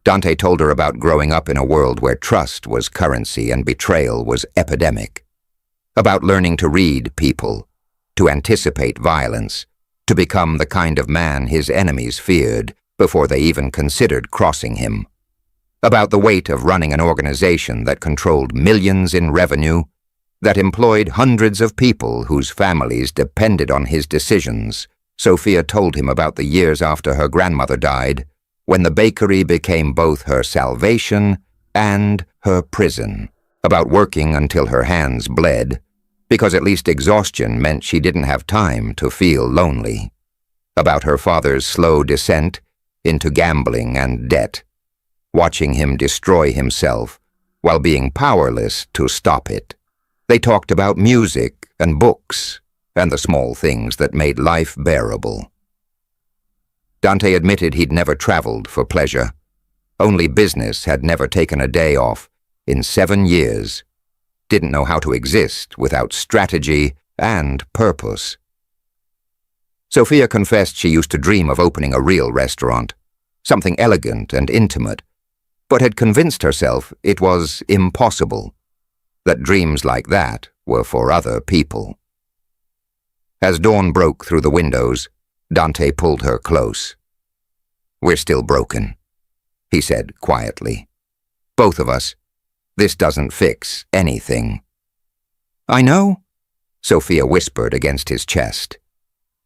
Dante told her about growing up in a world where trust was currency and betrayal was epidemic, about learning to read people, to anticipate violence, to become the kind of man his enemies feared before they even considered crossing him, about the weight of running an organization that controlled millions in revenue, that employed hundreds of people whose families depended on his decisions. Sophia told him about the years after her grandmother died, when the bakery became both her salvation and her prison, about working until her hands bled, because at least exhaustion meant she didn't have time to feel lonely, about her father's slow descent into gambling and debt, watching him destroy himself while being powerless to stop it. They talked about music and books and the small things that made life bearable. Dante admitted he'd never traveled for pleasure. Only business, had never taken a day off in 7 years. Didn't know how to exist without strategy and purpose. Sophia confessed she used to dream of opening a real restaurant, something elegant and intimate, but had convinced herself it was impossible. that dreams like that were for other people. As dawn broke through the windows, Dante pulled her close. "We're still broken," he said quietly. "Both of us. This doesn't fix anything." "I know," Sophia whispered against his chest.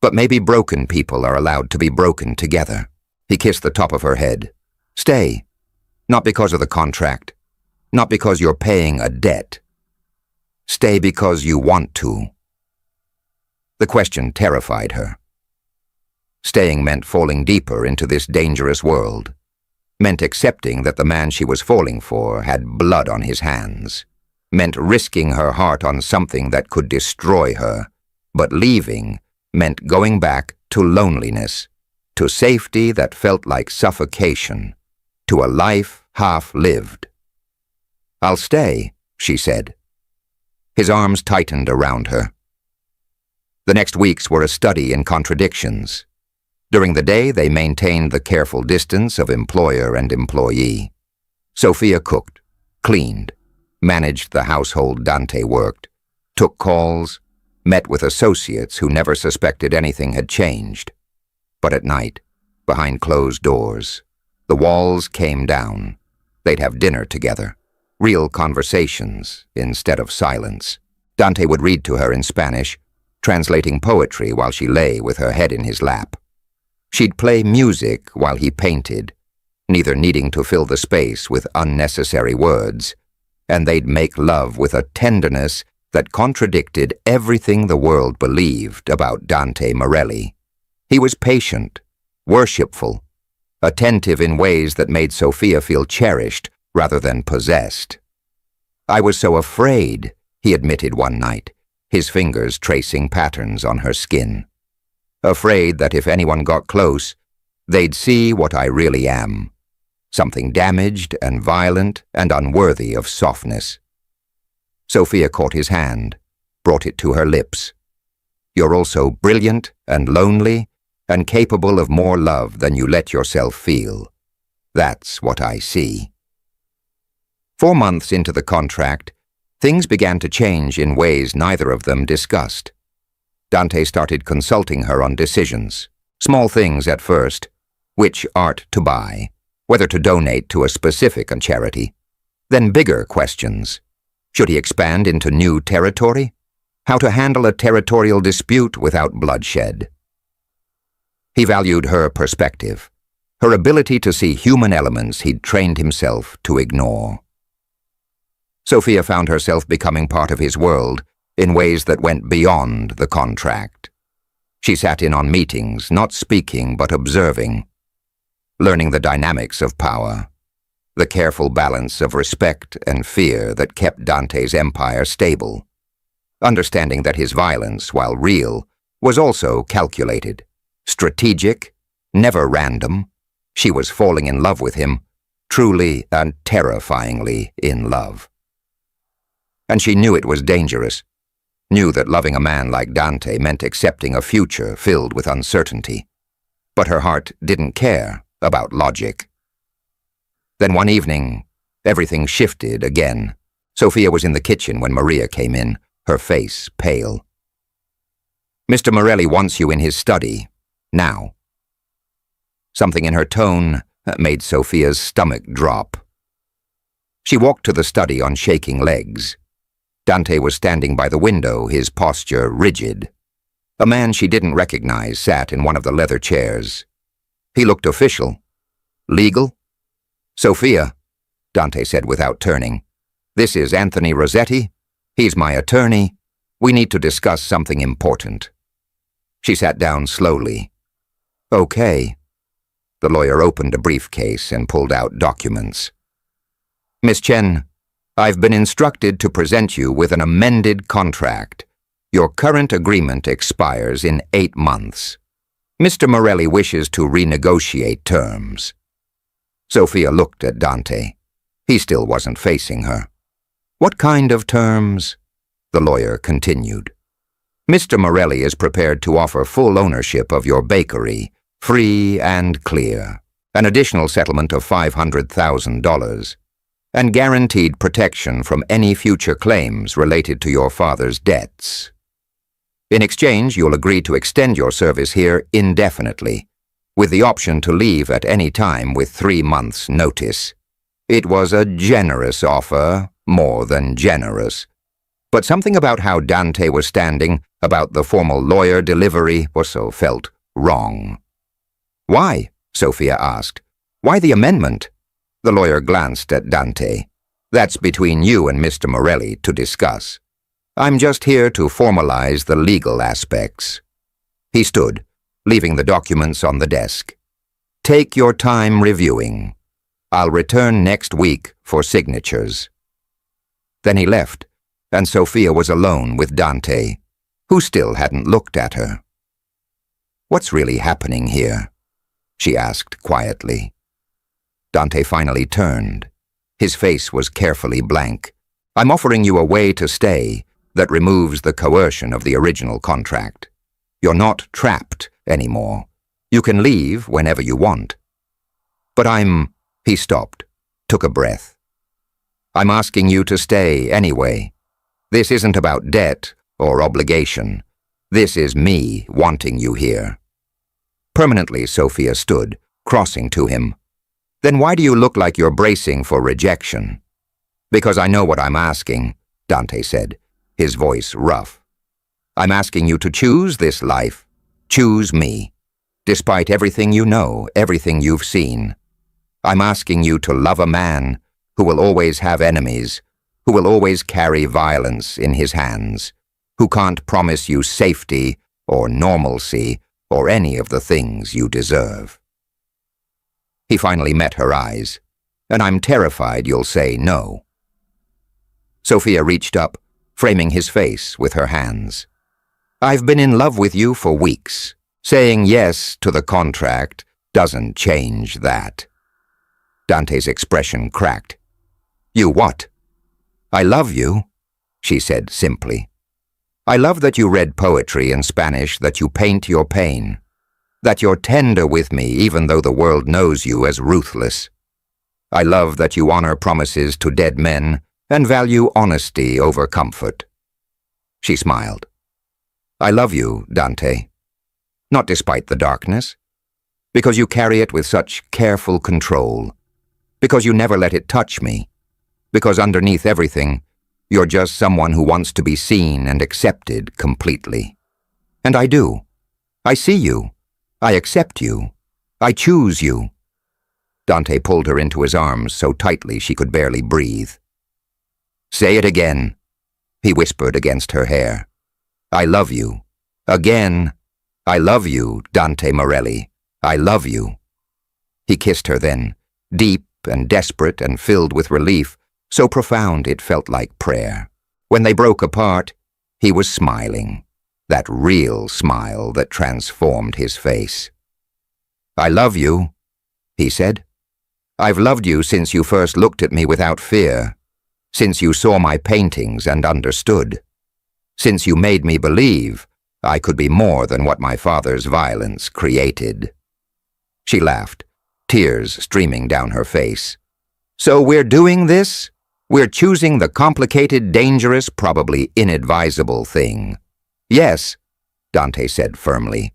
"But maybe broken people are allowed to be broken together." He kissed the top of her head. "Stay. Not because of the contract. Not because you're paying a debt. Stay because you want to." The question terrified her. Staying meant falling deeper into this dangerous world, meant accepting that the man she was falling for had blood on his hands, meant risking her heart on something that could destroy her, but leaving meant going back to loneliness, to safety that felt like suffocation, to a life half-lived. "I'll stay," she said. His arms tightened around her. The next weeks were a study in contradictions. During the day, they maintained the careful distance of employer and employee. Sophia cooked, cleaned, managed the household Dante worked, took calls, met with associates who never suspected anything had changed. But at night, behind closed doors, the walls came down. They'd have dinner together, real conversations instead of silence. Dante would read to her in Spanish, translating poetry while she lay with her head in his lap. She'd play music while he painted, neither needing to fill the space with unnecessary words, and they'd make love with a tenderness that contradicted everything the world believed about Dante Morelli. He was patient, worshipful, attentive in ways that made Sophia feel cherished rather than possessed. "I was so afraid," he admitted one night, his fingers tracing patterns on her skin. "Afraid that if anyone got close, they'd see what I really am, something damaged and violent and unworthy of softness." Sophia caught his hand, brought it to her lips. "You're also brilliant and lonely and capable of more love than you let yourself feel. That's what I see." 4 months into the contract, things began to change in ways neither of them discussed. Dante started consulting her on decisions, small things at first, which art to buy, whether to donate to a specific charity, then bigger questions. Should he expand into new territory? How to handle a territorial dispute without bloodshed? He valued her perspective, her ability to see human elements he'd trained himself to ignore. Sophia found herself becoming part of his world in ways that went beyond the contract. She sat in on meetings, not speaking but observing, learning the dynamics of power, the careful balance of respect and fear that kept Dante's empire stable, understanding that his violence, while real, was also calculated, strategic, never random. She was falling in love with him, truly and terrifyingly in love. And she knew it was dangerous, knew that loving a man like Dante meant accepting a future filled with uncertainty. But her heart didn't care about logic. Then one evening, everything shifted again. Sophia was in the kitchen when Maria came in, her face pale. "Mr. Morelli wants you in his study, now." Something in her tone made Sophia's stomach drop. She walked to the study on shaking legs. Dante was standing by the window, his posture rigid. A man she didn't recognize sat in one of the leather chairs. He looked official. "Legal?" "Sophia," Dante said without turning. "This is Anthony Rossetti. He's my attorney. We need to discuss something important." She sat down slowly. "Okay." The lawyer opened a briefcase and pulled out documents. "Miss Chen, I've been instructed to present you with an amended contract. Your current agreement expires in 8 months. Mr. Morelli wishes to renegotiate terms." Sophia looked at Dante. He still wasn't facing her. "What kind of terms?" The lawyer continued. "Mr. Morelli is prepared to offer full ownership of your bakery, free and clear. An additional settlement of $500,000. and guaranteed protection from any future claims related to your father's debts. In exchange, you'll agree to extend your service here indefinitely, with the option to leave at any time with 3 months' notice. It was a generous offer, more than generous. But something about how Dante was standing, about the formal lawyer delivery, also felt wrong. "Why?" Sophia asked. "Why the amendment?" The lawyer glanced at Dante. "That's between you and Mr. Morelli to discuss. I'm just here to formalize the legal aspects." He stood, leaving the documents on the desk. "Take your time reviewing. I'll return next week for signatures." Then he left, and Sophia was alone with Dante, who still hadn't looked at her. "What's really happening here?" she asked quietly. Dante finally turned. His face was carefully blank. "I'm offering you a way to stay that removes the coercion of the original contract. You're not trapped anymore. You can leave whenever you want." "But He stopped, took a breath. "I'm asking you to stay anyway. This isn't about debt or obligation. This is me wanting you here." Permanently, Sophia stood, crossing to him. "Then why do you look like you're bracing for rejection?" "Because I know what I'm asking," Dante said, his voice rough. "I'm asking you to choose this life. Choose me, despite everything you know, everything you've seen. I'm asking you to love a man who will always have enemies, who will always carry violence in his hands, who can't promise you safety or normalcy or any of the things you deserve." He finally met her eyes, "And I'm terrified you'll say no." Sophia reached up, framing his face with her hands. "I've been in love with you for weeks. Saying yes to the contract doesn't change that." Dante's expression cracked. "You what?" "I love you," she said simply. "I love that you read poetry in Spanish, that you paint your pain, that you're tender with me even though the world knows you as ruthless. I love that you honor promises to dead men and value honesty over comfort." She smiled. "I love you, Dante. Not despite the darkness, because you carry it with such careful control, because you never let it touch me, because underneath everything, you're just someone who wants to be seen and accepted completely. And I do. I see you. I accept you. I choose you." Dante pulled her into his arms so tightly she could barely breathe. "Say it again," he whispered against her hair. "I love you. Again. I love you, Dante Morelli. I love you." He kissed her then, deep and desperate and filled with relief, so profound it felt like prayer. When they broke apart, he was smiling, that real smile that transformed his face. "I love you," he said. "I've loved you since you first looked at me without fear, since you saw my paintings and understood, since you made me believe I could be more than what my father's violence created." She laughed, tears streaming down her face. "So we're doing this? We're choosing the complicated, dangerous, probably inadvisable thing." "Yes," Dante said firmly.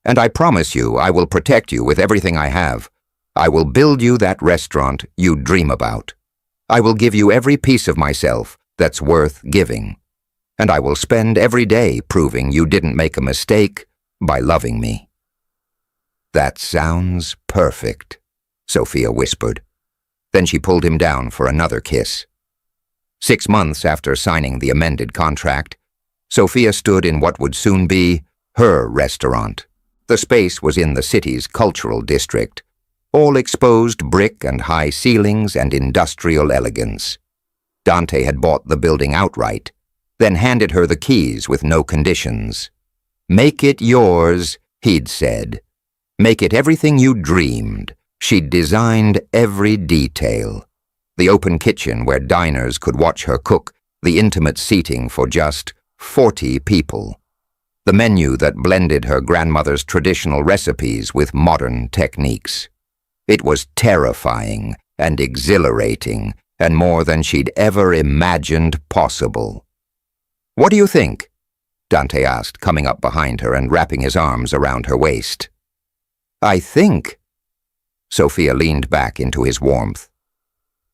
"And I promise you I will protect you with everything I have. I will build you that restaurant you dream about. I will give you every piece of myself that's worth giving. And I will spend every day proving you didn't make a mistake by loving me." "That sounds perfect," Sophia whispered. Then she pulled him down for another kiss. 6 months after signing the amended contract, Sophia stood in what would soon be her restaurant. The space was in the city's cultural district, all exposed brick and high ceilings and industrial elegance. Dante had bought the building outright, then handed her the keys with no conditions. "Make it yours," he'd said. "Make it everything you dreamed." She'd designed every detail. The open kitchen where diners could watch her cook, the intimate seating for just 40 people. The menu that blended her grandmother's traditional recipes with modern techniques. It was terrifying and exhilarating and more than she'd ever imagined possible. "What do you think?" Dante asked, coming up behind her and wrapping his arms around her waist. "I think—" Sophia leaned back into his warmth.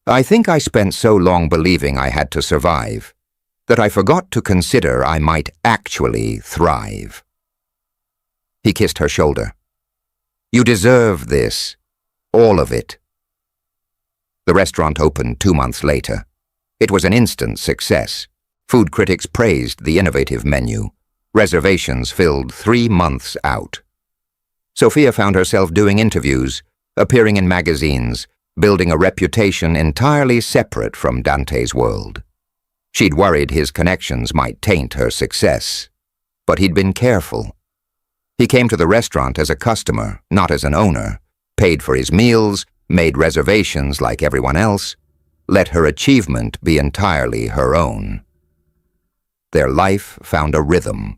"I think I spent so long believing I had to survive that I forgot to consider I might actually thrive." He kissed her shoulder. "You deserve this. All of it." The restaurant opened 2 months later. It was an instant success. Food critics praised the innovative menu. Reservations filled 3 months out. Sophia found herself doing interviews, appearing in magazines, building a reputation entirely separate from Dante's world. She'd worried his connections might taint her success, but he'd been careful. He came to the restaurant as a customer, not as an owner, paid for his meals, made reservations like everyone else, let her achievement be entirely her own. Their life found a rhythm.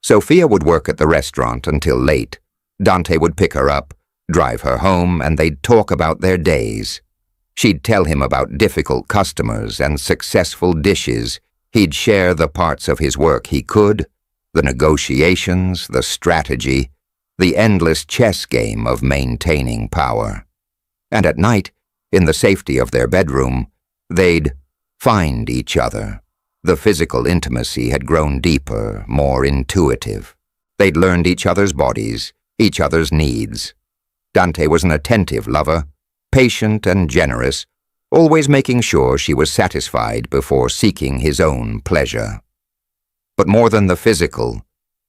Sophia would work at the restaurant until late. Dante would pick her up, drive her home, and they'd talk about their days. She'd tell him about difficult customers and successful dishes. He'd share the parts of his work he could, the negotiations, the strategy, the endless chess game of maintaining power. And at night, in the safety of their bedroom, they'd find each other. The physical intimacy had grown deeper, more intuitive. They'd learned each other's bodies, each other's needs. Dante was an attentive lover, patient and generous, always making sure she was satisfied before seeking his own pleasure. But more than the physical,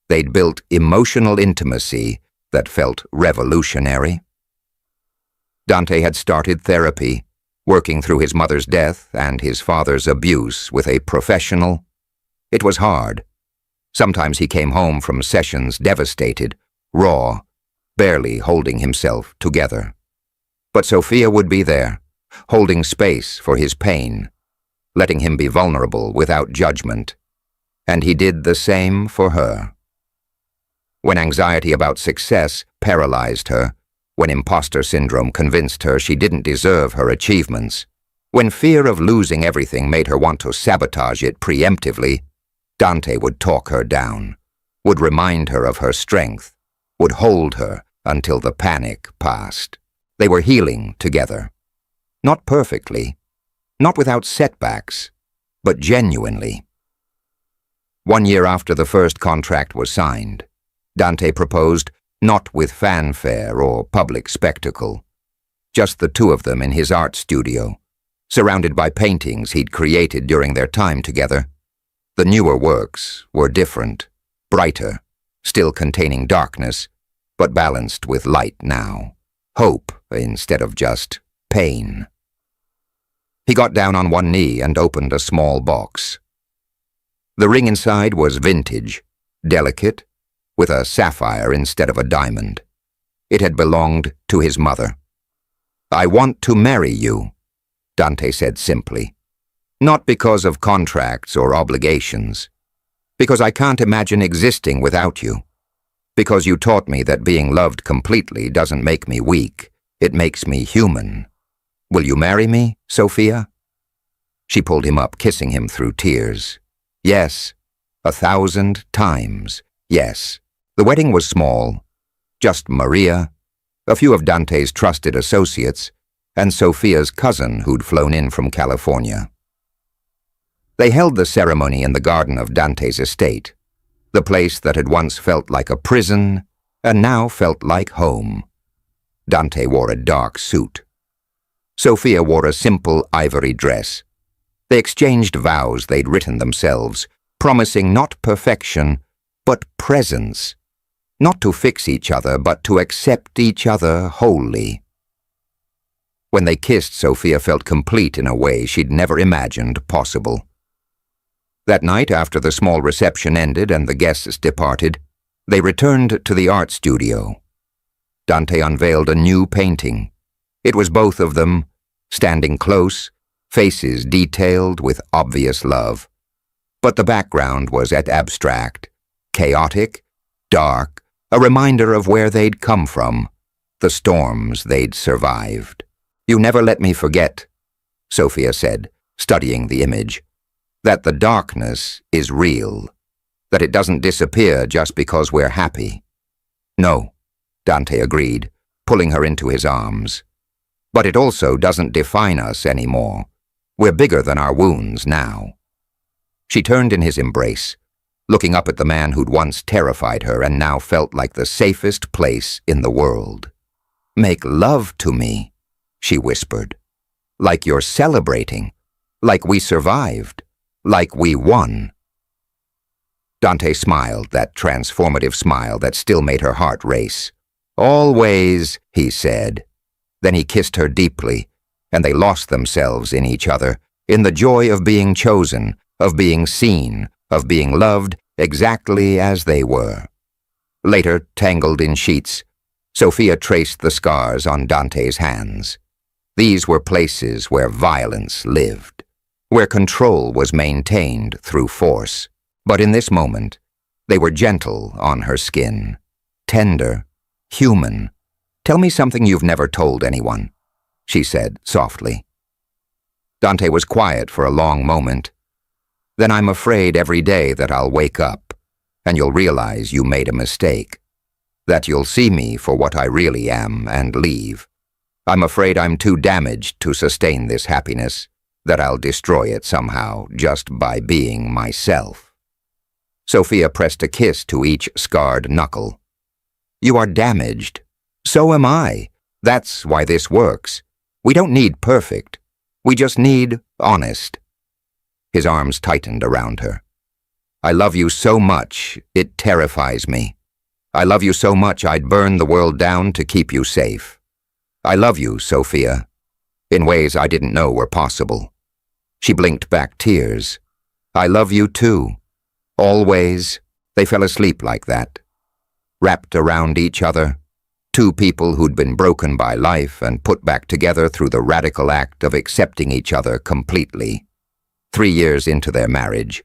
they'd built emotional intimacy that felt revolutionary. Dante had started therapy, working through his mother's death and his father's abuse with a professional. It was hard. Sometimes he came home from sessions devastated, raw, barely holding himself together. But Sophia would be there, holding space for his pain, letting him be vulnerable without judgment. And he did the same for her. When anxiety about success paralyzed her, when imposter syndrome convinced her she didn't deserve her achievements, when fear of losing everything made her want to sabotage it preemptively, Dante would talk her down, would remind her of her strength, would hold her until the panic passed. They were healing together. Not perfectly, not without setbacks, but genuinely. 1 year after the first contract was signed, Dante proposed, not with fanfare or public spectacle. Just the two of them in his art studio, surrounded by paintings he'd created during their time together. The newer works were different, brighter, still containing darkness, but balanced with light now. Hope instead of just pain. He got down on one knee and opened a small box. The ring inside was vintage, delicate, with a sapphire instead of a diamond. It had belonged to his mother. "I want to marry you," Dante said simply. "Not because of contracts or obligations. Because I can't imagine existing without you. Because you taught me that being loved completely doesn't make me weak, it makes me human. Will you marry me, Sophia?" She pulled him up, kissing him through tears. Yes, 1,000 times, yes. The wedding was small, just Maria, a few of Dante's trusted associates, and Sophia's cousin who'd flown in from California. They held the ceremony in the garden of Dante's estate, the place that had once felt like a prison and now felt like home. Dante wore a dark suit. Sophia wore a simple ivory dress. They exchanged vows they'd written themselves, promising not perfection, but presence. Not to fix each other, but to accept each other wholly. When they kissed, Sophia felt complete in a way she'd never imagined possible. That night, after the small reception ended and the guests departed, they returned to the art studio. Dante unveiled a new painting. It was both of them, standing close, faces detailed with obvious love. But the background was abstract, chaotic, dark, a reminder of where they'd come from, the storms they'd survived. "You never let me forget," Sophia said, studying the image. That the darkness is real. That it doesn't disappear just because we're happy. No, Dante agreed, pulling her into his arms. But it also doesn't define us anymore. We're bigger than our wounds now. She turned in his embrace, looking up at the man who'd once terrified her and now felt like the safest place in the world. "Make love to me," she whispered. "Like you're celebrating. Like we survived. Like we won." Dante smiled, that transformative smile that still made her heart race. "Always," he said. Then he kissed her deeply, and they lost themselves in each other, in the joy of being chosen, of being seen, of being loved exactly as they were. Later, tangled in sheets, Sophia traced the scars on Dante's hands. These were places where violence lived, where control was maintained through force. But in this moment, they were gentle on her skin, tender, human. "Tell me something you've never told anyone," she said softly. Dante was quiet for a long moment. "Then I'm afraid every day that I'll wake up, and you'll realize you made a mistake. That you'll see me for what I really am and leave. I'm afraid I'm too damaged to sustain this happiness, that I'll destroy it somehow just by being myself." Sophia pressed a kiss to each scarred knuckle. "You are damaged. So am I. That's why this works. We don't need perfect. We just need honest." His arms tightened around her. "I love you so much, it terrifies me. I love you so much I'd burn the world down to keep you safe. I love you, Sophia, in ways I didn't know were possible." She blinked back tears. "I love you too. Always." They fell asleep like that, wrapped around each other, two people who'd been broken by life and put back together through the radical act of accepting each other completely. 3 years into their marriage,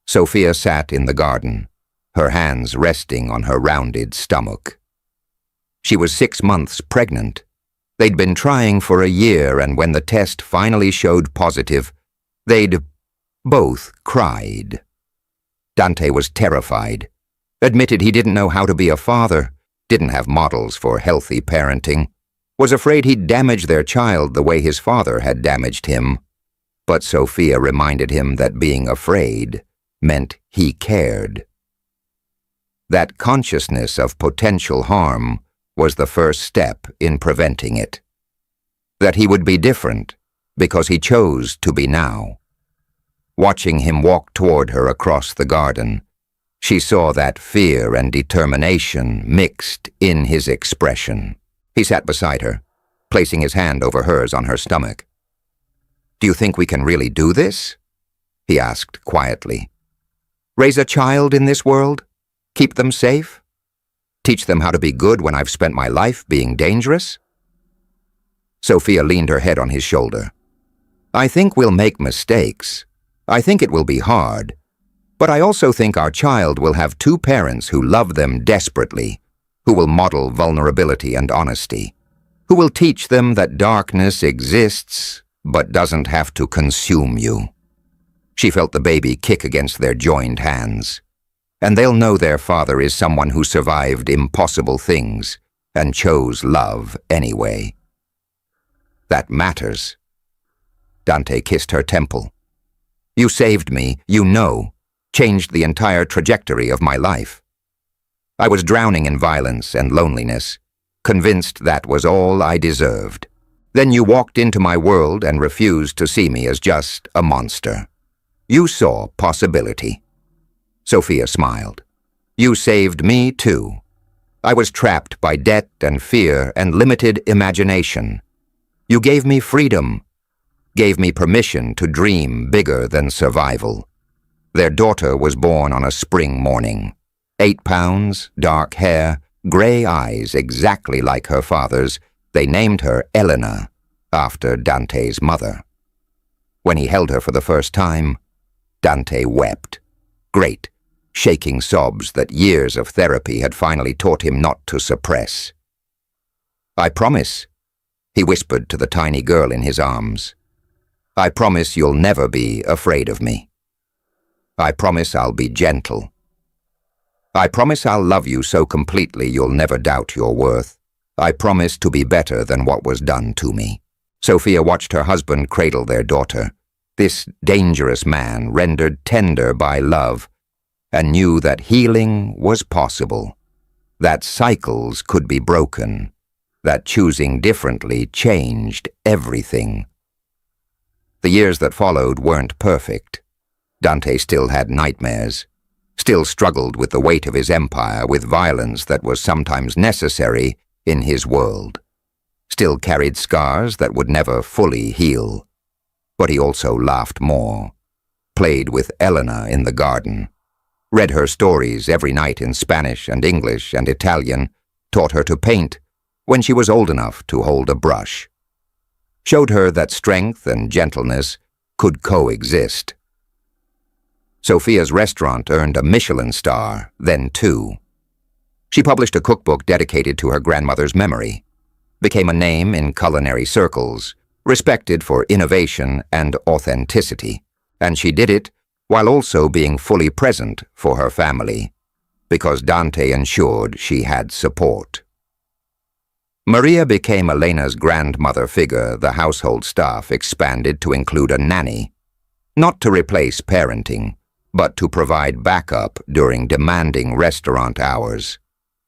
Sophia sat in the garden, her hands resting on her rounded stomach. She was 6 months pregnant. They'd been trying for a year, and when the test finally showed positive, they'd both cried. Dante was terrified, admitted he didn't know how to be a father, didn't have models for healthy parenting, was afraid he'd damage their child the way his father had damaged him. But Sophia reminded him that being afraid meant he cared. That consciousness of potential harm was the first step in preventing it. That he would be different because he chose to be now. Watching him walk toward her across the garden, she saw that fear and determination mixed in his expression. He sat beside her, placing his hand over hers on her stomach. "Do you think we can really do this?" he asked quietly. "Raise a child in this world? Keep them safe? Teach them how to be good when I've spent my life being dangerous?" Sophia leaned her head on his shoulder. "I think we'll make mistakes. I think it will be hard. But I also think our child will have 2 parents who love them desperately, who will model vulnerability and honesty, who will teach them that darkness exists but doesn't have to consume you." She felt the baby kick against their joined hands. "And they'll know their father is someone who survived impossible things and chose love anyway. That matters." Dante kissed her temple. "You saved me, you know, changed the entire trajectory of my life. I was drowning in violence and loneliness, convinced that was all I deserved. Then you walked into my world and refused to see me as just a monster. You saw possibility." Sophia smiled. "You saved me too. I was trapped by debt and fear and limited imagination. You gave me freedom, gave me permission to dream bigger than survival." Their daughter was born on a spring morning. 8 pounds, dark hair, gray eyes exactly like her father's. They named her Elena, after Dante's mother. When he held her for the first time, Dante wept. Great, shaking sobs that years of therapy had finally taught him not to suppress. "I promise," he whispered to the tiny girl in his arms. I promise you'll never be afraid of me. I promise I'll be gentle. I promise I'll love you so completely you'll never doubt your worth. I promise to be better than what was done to me." Sophia watched her husband cradle their daughter, this dangerous man rendered tender by love, and knew that healing was possible, that cycles could be broken, that choosing differently changed everything. The years that followed weren't perfect. Dante still had nightmares, still struggled with the weight of his empire, with violence that was sometimes necessary in his world, still carried scars that would never fully heal. But he also laughed more, played with Elena in the garden, read her stories every night in Spanish and English and Italian, taught her to paint when she was old enough to hold a brush, showed her that strength and gentleness could coexist. Sophia's restaurant earned a Michelin star, then 2. She published a cookbook dedicated to her grandmother's memory, became a name in culinary circles, respected for innovation and authenticity, and she did it while also being fully present for her family, because Dante ensured she had support. Maria became Elena's grandmother figure. The household staff expanded to include a nanny, not to replace parenting, but to provide backup during demanding restaurant hours.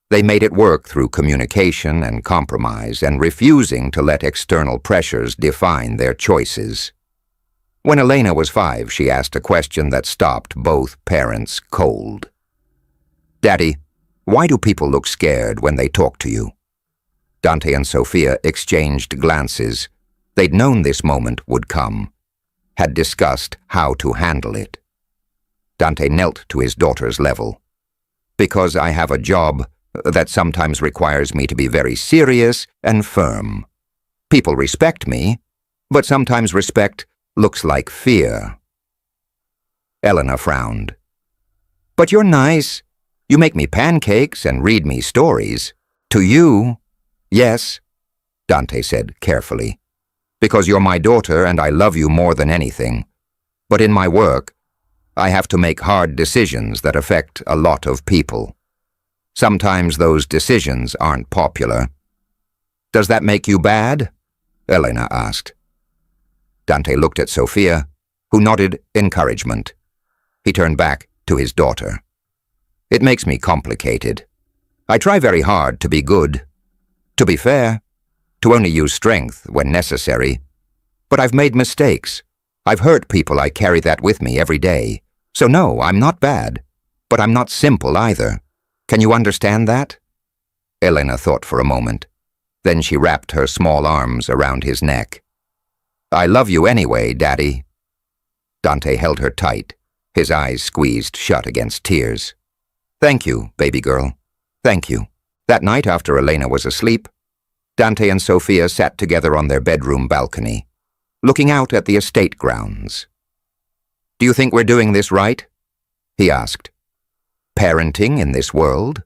They made it work through communication and compromise, and refusing to let external pressures define their choices. When Elena was 5, she asked a question that stopped both parents cold. "Daddy, why do people look scared when they talk to you?" Dante and Sophia exchanged glances. They'd known this moment would come, had discussed how to handle it. Dante knelt to his daughter's level. "Because I have a job that sometimes requires me to be very serious and firm. People respect me, but sometimes respect looks like fear." Elena frowned. "But you're nice. You make me pancakes and read me stories. To you, yes," Dante said carefully, "because you're my daughter and I love you more than anything. But in my work, I have to make hard decisions that affect a lot of people. Sometimes those decisions aren't popular." "Does that make you bad?" Elena asked. Dante looked at Sophia, who nodded encouragement. He turned back to his daughter. "It makes me complicated. I try very hard to be good, to be fair, to only use strength when necessary. But I've made mistakes. I've hurt people. I carry that with me every day. So no, I'm not bad, but I'm not simple either. Can you understand that?" Elena thought for a moment. Then she wrapped her small arms around his neck. "I love you anyway, Daddy." Dante held her tight, his eyes squeezed shut against tears. "Thank you, baby girl. Thank you." That night, after Elena was asleep, Dante and Sophia sat together on their bedroom balcony, looking out at the estate grounds. "Do you think we're doing this right?" he asked. "Parenting in this world?"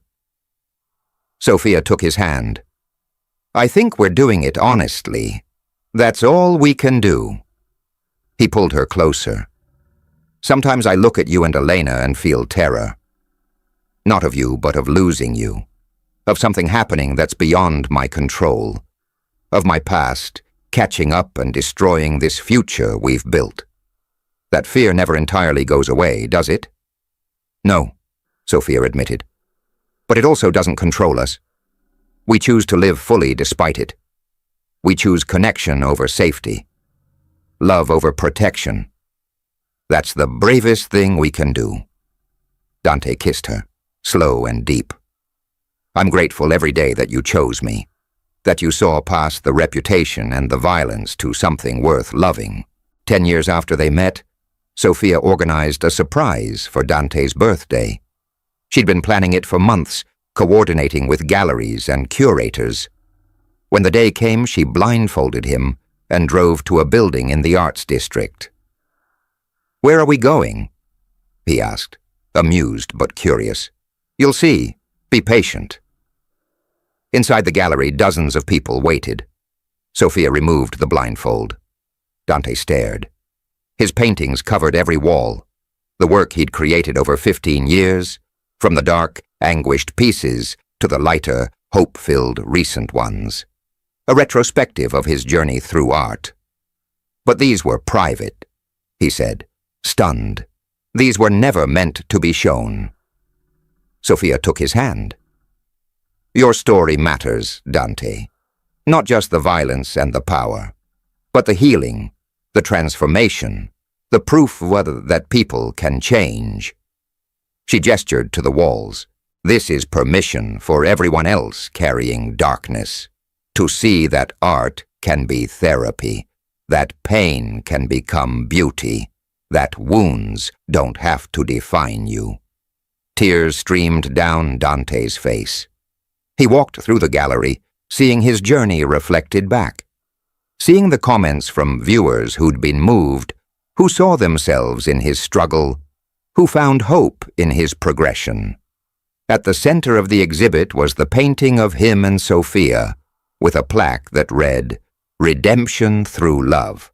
Sophia took his hand. "I think we're doing it honestly. That's all we can do." He pulled her closer. "Sometimes I look at you and Elena and feel terror. Not of you, but of losing you. Of something happening that's beyond my control. Of my past catching up and destroying this future we've built. That fear never entirely goes away, does it?" "No," Sophia admitted. "But it also doesn't control us. We choose to live fully despite it. We choose connection over safety, love over protection. That's the bravest thing we can do." Dante kissed her, slow and deep. "I'm grateful every day that you chose me, that you saw past the reputation and the violence to something worth loving." 10 years after they met, Sophia organized a surprise for Dante's birthday. She'd been planning it for months, coordinating with galleries and curators. When the day came, she blindfolded him and drove to a building in the arts district. "Where are we going?" he asked, amused but curious. "You'll see. Be patient." Inside the gallery, dozens of people waited. Sophia removed the blindfold. Dante stared. His paintings covered every wall, the work he'd created over 15 years, from the dark, anguished pieces to the lighter, hope-filled recent ones. A retrospective of his journey through art. But these were private, he said, stunned. These were never meant to be shown. Sophia took his hand. Your story matters, Dante. Not just the violence and the power, but the healing, the transformation, the proof that people can change. She gestured to the walls. This is permission for everyone else carrying darkness, to see that art can be therapy, that pain can become beauty, that wounds don't have to define you. Tears streamed down Dante's face. He walked through the gallery, seeing his journey reflected back, seeing the comments from viewers who'd been moved, who saw themselves in his struggle, who found hope in his progression. At the center of the exhibit was the painting of him and Sophia, with a plaque that read, "Redemption through love.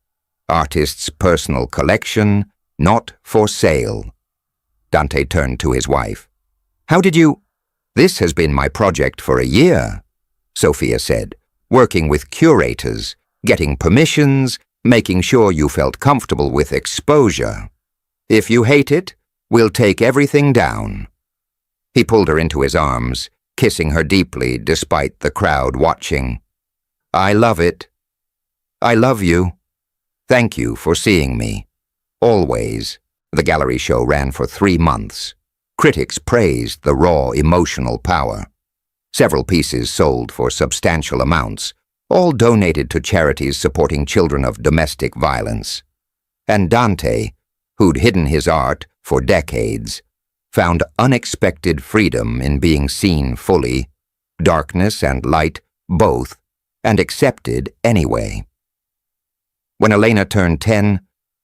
Artist's personal collection, not for sale." Dante turned to his wife. How did you... This has been my project for a year, Sophia said, working with curators, getting permissions, making sure you felt comfortable with exposure. If you hate it, we'll take everything down. He pulled her into his arms, kissing her deeply despite the crowd watching. I love it. I love you. Thank you for seeing me. Always. The gallery show ran for 3 months. Critics praised the raw emotional power. Several pieces sold for substantial amounts, all donated to charities supporting children of domestic violence. And Dante, who'd hidden his art for decades, found unexpected freedom in being seen fully, darkness and light both, and accepted anyway. When Elena turned 10,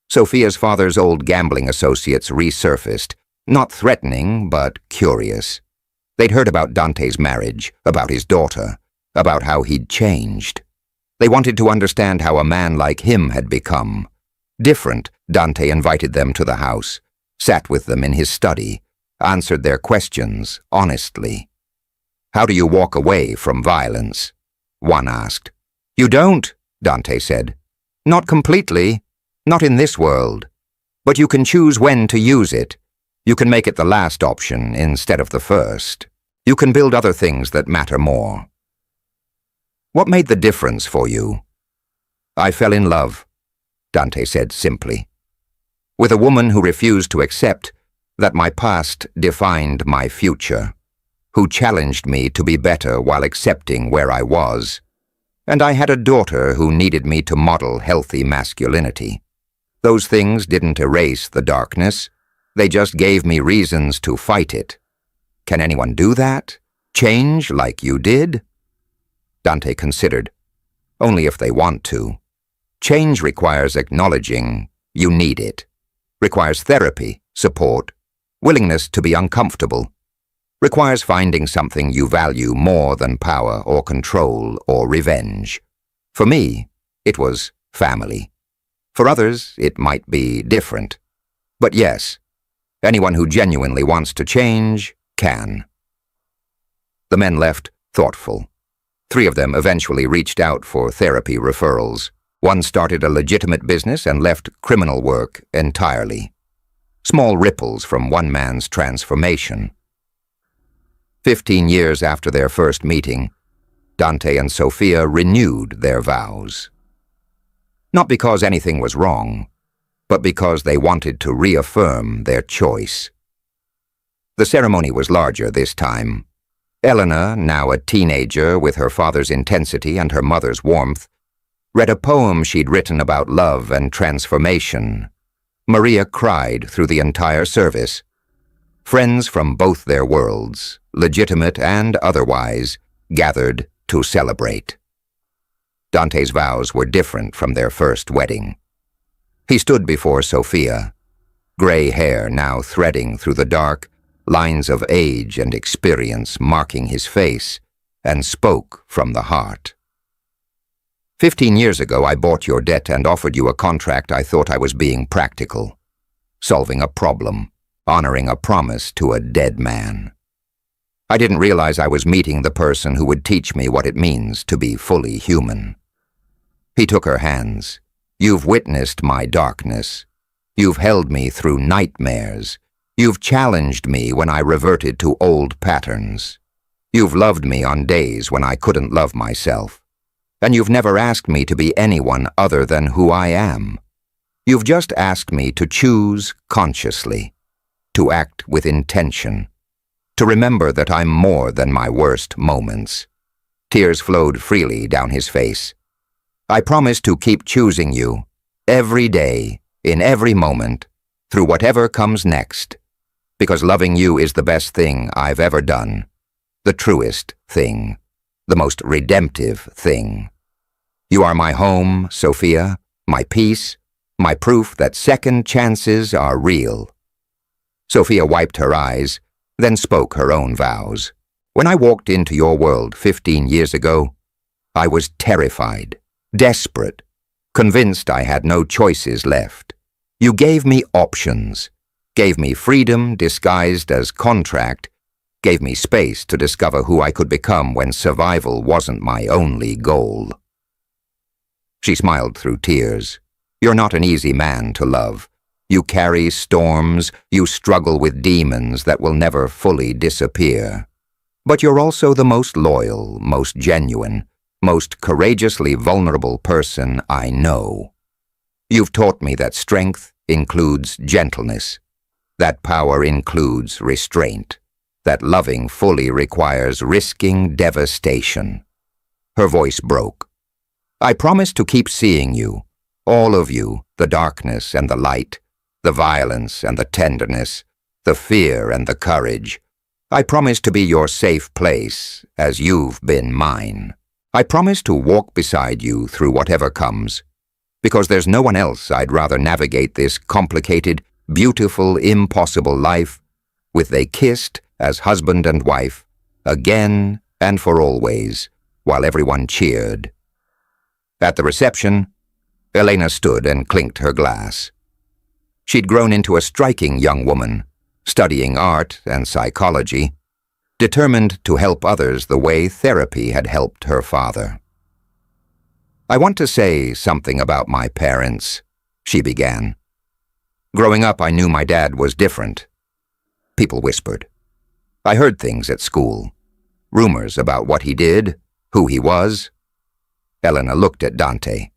Sophia's father's old gambling associates resurfaced, not threatening, but curious. They'd heard about Dante's marriage, about his daughter, about how he'd changed. They wanted to understand how a man like him had become. Different, Dante invited them to the house, sat with them in his study, answered their questions honestly. How do you walk away from violence? One asked. You don't, Dante said. Not completely, not in this world. But you can choose when to use it. You can make it the last option instead of the first. You can build other things that matter more. What made the difference for you? I fell in love, Dante said simply, with a woman who refused to accept that my past defined my future, who challenged me to be better while accepting where I was. And I had a daughter who needed me to model healthy masculinity. Those things didn't erase the darkness. They just gave me reasons to fight it. Can anyone do that? Change like you did? Dante considered. Only if they want to. Change requires acknowledging you need it. Requires therapy, support, willingness to be uncomfortable. Requires finding something you value more than power or control or revenge. For me, it was family. For others, it might be different. But yes, anyone who genuinely wants to change can. The men left thoughtful. 3 of them eventually reached out for therapy referrals. One started a legitimate business and left criminal work entirely. Small ripples from one man's transformation. 15 years after their first meeting, Dante and Sophia renewed their vows. Not because anything was wrong, but because they wanted to reaffirm their choice. The ceremony was larger this time. Elena, now a teenager with her father's intensity and her mother's warmth, read a poem she'd written about love and transformation. Maria cried through the entire service. Friends from both their worlds, legitimate and otherwise, gathered to celebrate. Dante's vows were different from their first wedding. He stood before Sophia, gray hair now threading through the dark, lines of age and experience marking his face, and spoke from the heart. 15 years ago, I bought your debt and offered you a contract. I thought I was being practical, solving a problem, honoring a promise to a dead man. I didn't realize I was meeting the person who would teach me what it means to be fully human. He took her hands. You've witnessed my darkness. You've held me through nightmares. You've challenged me when I reverted to old patterns. You've loved me on days when I couldn't love myself. And you've never asked me to be anyone other than who I am. You've just asked me to choose consciously, to act with intention, to remember that I'm more than my worst moments. Tears flowed freely down his face. I promise to keep choosing you, every day, in every moment, through whatever comes next, because loving you is the best thing I've ever done, the truest thing, the most redemptive thing. You are my home, Sophia, my peace, my proof that second chances are real. Sophia wiped her eyes, then spoke her own vows. When I walked into your world 15 years ago, I was terrified, desperate, convinced I had no choices left. You gave me options, gave me freedom disguised as contract, gave me space to discover who I could become when survival wasn't my only goal. She smiled through tears. You're not an easy man to love. You carry storms, you struggle with demons that will never fully disappear. But you're also the most loyal, most genuine, most courageously vulnerable person I know. You've taught me that strength includes gentleness, that power includes restraint, that loving fully requires risking devastation. Her voice broke. I promise to keep seeing you, all of you, the darkness and the light, the violence and the tenderness, the fear and the courage. I promise to be your safe place, as you've been mine. I promise to walk beside you through whatever comes, because there's no one else I'd rather navigate this complicated, beautiful, impossible life with. They kissed as husband and wife, again and for always, while everyone cheered. At the reception, Elena stood and clinked her glass. She'd grown into a striking young woman, studying art and psychology, determined to help others the way therapy had helped her father. I want to say something about my parents, she began. Growing up, I knew my dad was different. People whispered. I heard things at school, rumors about what he did, who he was. Elena looked at Dante.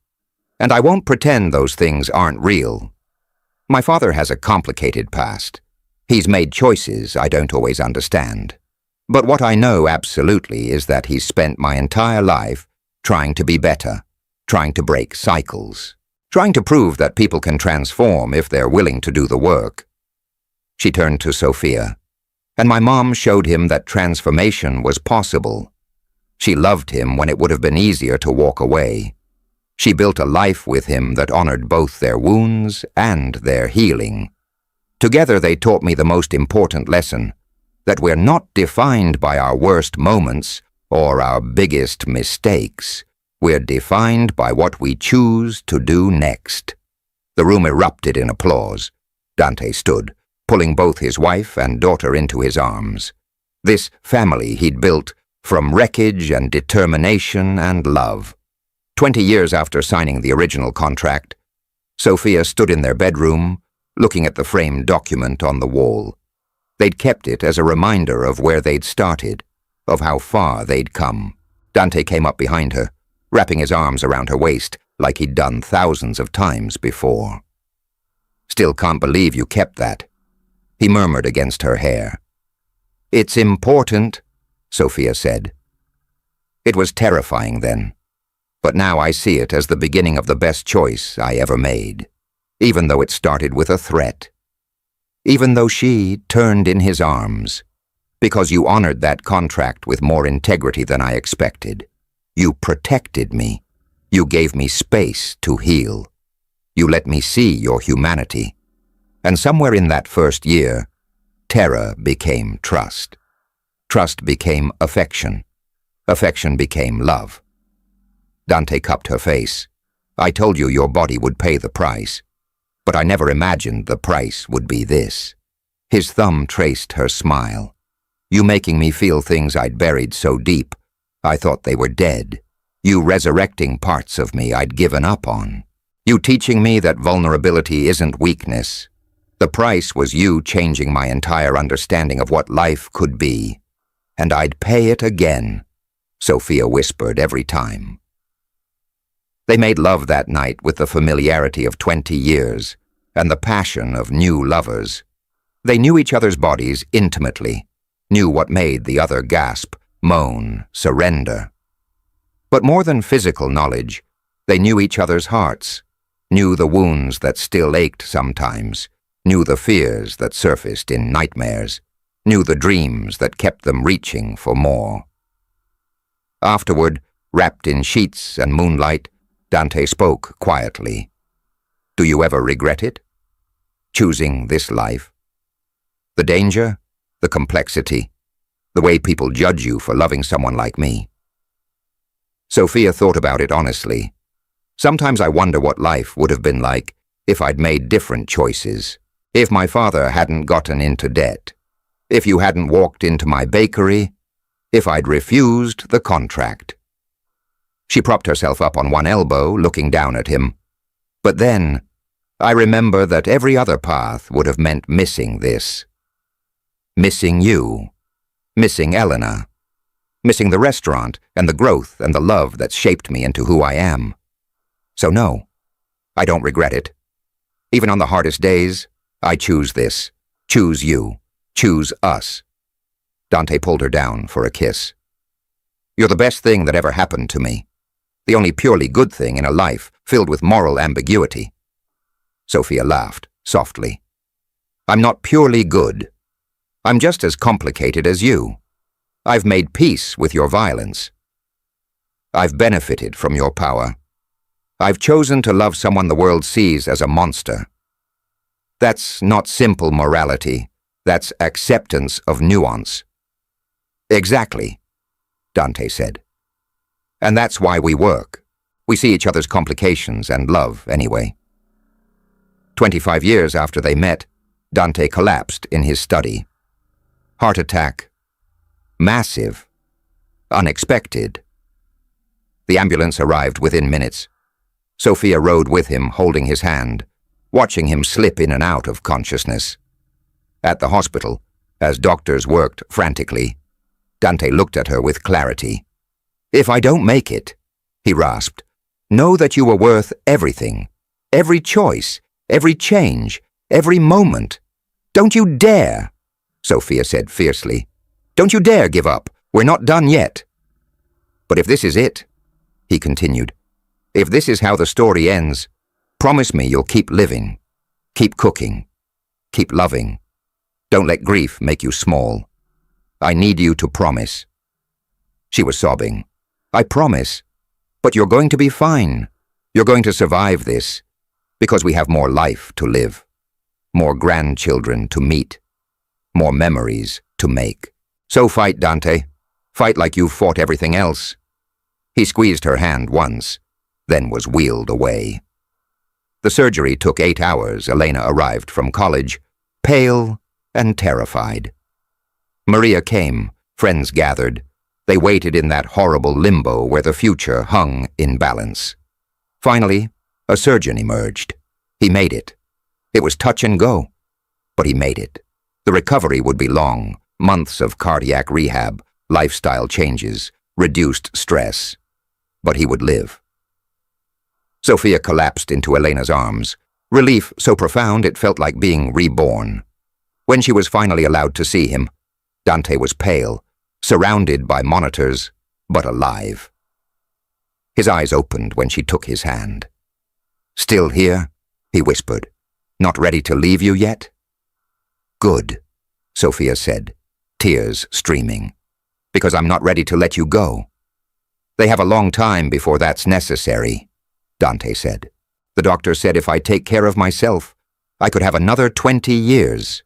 And I won't pretend those things aren't real. My father has a complicated past. He's made choices I don't always understand. But what I know absolutely is that he's spent my entire life trying to be better, trying to break cycles, trying to prove that people can transform if they're willing to do the work. She turned to Sophia, and my mom showed him that transformation was possible. She loved him when it would have been easier to walk away. She built a life with him that honored both their wounds and their healing. Together they taught me the most important lesson, that we're not defined by our worst moments or our biggest mistakes. We're defined by what we choose to do next. The room erupted in applause. Dante stood, pulling both his wife and daughter into his arms. This family he'd built from wreckage and determination and love. 20 years after signing the original contract, Sophia stood in their bedroom, looking at the framed document on the wall. They'd kept it as a reminder of where they'd started, of how far they'd come. Dante came up behind her, wrapping his arms around her waist like he'd done thousands of times before. Still can't believe you kept that, he murmured against her hair. It's important, Sophia said. It was terrifying then, but now I see it as the beginning of the best choice I ever made, even though it started with a threat. Even though she turned in his arms, because you honored that contract with more integrity than I expected. You protected me. You gave me space to heal. You let me see your humanity. And somewhere in that first year, terror became trust. Trust became affection. Affection became love. Dante cupped her face. I told you your body would pay the price, but I never imagined the price would be this. His thumb traced her smile. You making me feel things I'd buried so deep, I thought they were dead. You resurrecting parts of me I'd given up on. You teaching me that vulnerability isn't weakness. The price was you changing my entire understanding of what life could be. And I'd pay it again, Sophia whispered every time. They made love that night with the familiarity of 20 years and the passion of new lovers. They knew each other's bodies intimately, knew what made the other gasp, moan, surrender. But more than physical knowledge, they knew each other's hearts, knew the wounds that still ached sometimes, knew the fears that surfaced in nightmares, knew the dreams that kept them reaching for more. Afterward, wrapped in sheets and moonlight, Dante spoke quietly. Do you ever regret it? Choosing this life? The danger, the complexity, the way people judge you for loving someone like me. Sophia thought about it honestly. Sometimes I wonder what life would have been like if I'd made different choices, if my father hadn't gotten into debt, if you hadn't walked into my bakery, if I'd refused the contract. She propped herself up on one elbow, looking down at him. But then, I remember that every other path would have meant missing this. Missing you. Missing Elena. Missing the restaurant and the growth and the love that shaped me into who I am. So no, I don't regret it. Even on the hardest days, I choose this. Choose you. Choose us. Dante pulled her down for a kiss. You're the best thing that ever happened to me. The only purely good thing in a life filled with moral ambiguity. Sophia laughed, softly. I'm not purely good. I'm just as complicated as you. I've made peace with your violence. I've benefited from your power. I've chosen to love someone the world sees as a monster. That's not simple morality. That's acceptance of nuance. Exactly, Dante said. And that's why we work. We see each other's complications and love anyway. 25 years after they met, Dante collapsed in his study. Heart attack. Massive. Unexpected. The ambulance arrived within minutes. Sophia rode with him, holding his hand, watching him slip in and out of consciousness. At the hospital, as doctors worked frantically, Dante looked at her with clarity. If I don't make it, he rasped, know that you were worth everything, every choice, every change, every moment. Don't you dare, Sophia said fiercely. Don't you dare give up. We're not done yet. But if this is it, he continued, if this is how the story ends, promise me you'll keep living, keep cooking, keep loving. Don't let grief make you small. I need you to promise. She was sobbing. I promise. But you're going to be fine. You're going to survive this, because we have more life to live, more grandchildren to meet, more memories to make. So fight, Dante. Fight like you've fought everything else. He squeezed her hand once, then was wheeled away. The surgery took 8 hours. Elena arrived from college, pale and terrified. Maria came, friends gathered. They waited in that horrible limbo where the future hung in balance. Finally, a surgeon emerged. He made it. It was touch and go, but he made it. The recovery would be long, months of cardiac rehab, lifestyle changes, reduced stress. But he would live. Sophia collapsed into Elena's arms, relief so profound it felt like being reborn. When she was finally allowed to see him, Dante was pale, surrounded by monitors, but alive. His eyes opened when she took his hand. Still here, he whispered. Not ready to leave you yet? Good, Sophia said, tears streaming. Because I'm not ready to let you go. They have a long time before that's necessary, Dante said. The doctor said if I take care of myself, I could have another 20 years.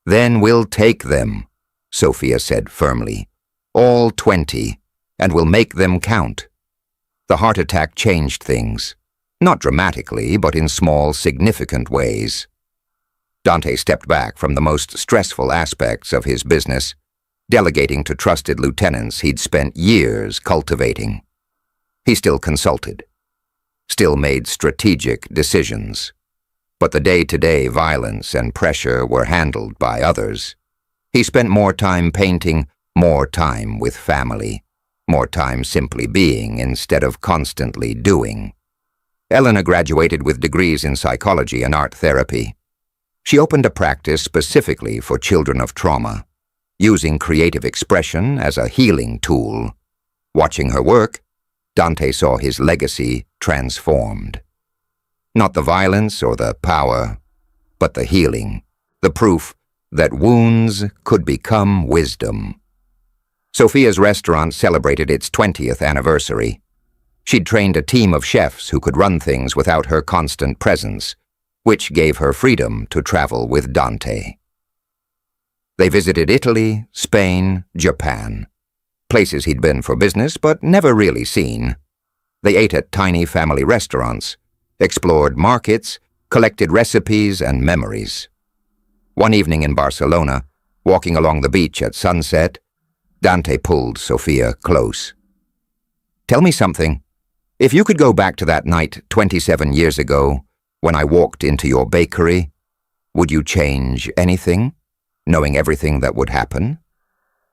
Then we'll take them, Sophia said firmly. All 20, and we'll make them count. The heart attack changed things. Not dramatically, but in small, significant ways. Dante stepped back from the most stressful aspects of his business, delegating to trusted lieutenants he'd spent years cultivating. He still consulted, still made strategic decisions, but the day-to-day violence and pressure were handled by others. He spent more time painting, more time with family, more time simply being instead of constantly doing. Elena graduated with degrees in psychology and art therapy. She opened a practice specifically for children of trauma, using creative expression as a healing tool. Watching her work, Dante saw his legacy transformed. Not the violence or the power, but the healing, the proof that wounds could become wisdom. Sophia's restaurant celebrated its 20th anniversary. She'd trained a team of chefs who could run things without her constant presence, which gave her freedom to travel with Dante. They visited Italy, Spain, Japan, places he'd been for business but never really seen. They ate at tiny family restaurants, explored markets, collected recipes and memories. One evening in Barcelona, walking along the beach at sunset, Dante pulled Sophia close. "Tell me something. If you could go back to that night 27 years ago, when I walked into your bakery, would you change anything, knowing everything that would happen?"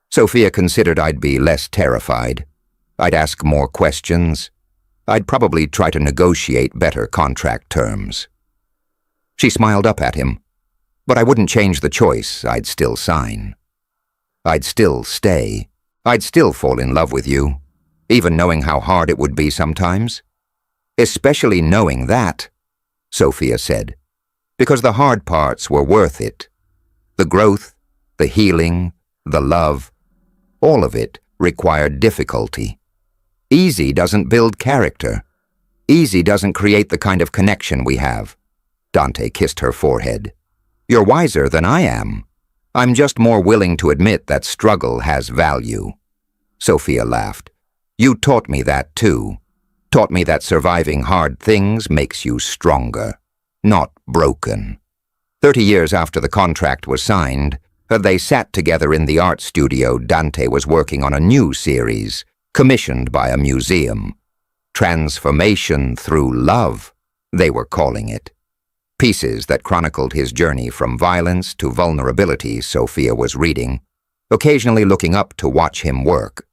Sophia considered I'd be less terrified. I'd ask more questions. I'd probably try to negotiate better contract terms. She smiled up at him. But I wouldn't change the choice. I'd still sign. I'd still stay. I'd still fall in love with you, even knowing how hard it would be sometimes. Especially knowing that, Sophia said, because the hard parts were worth it. The growth, the healing, the love, all of it required difficulty. Easy doesn't build character. Easy doesn't create the kind of connection we have. Dante kissed her forehead. You're wiser than I am. I'm just more willing to admit that struggle has value. Sophia laughed. You taught me that too. Taught me that surviving hard things makes you stronger, not broken. 30 years after the contract was signed, they sat together in the art studio. Dante was working on a new series, commissioned by a museum. Transformation through love, they were calling it. Pieces that chronicled his journey from violence to vulnerability. Sophia was reading, occasionally looking up to watch him work.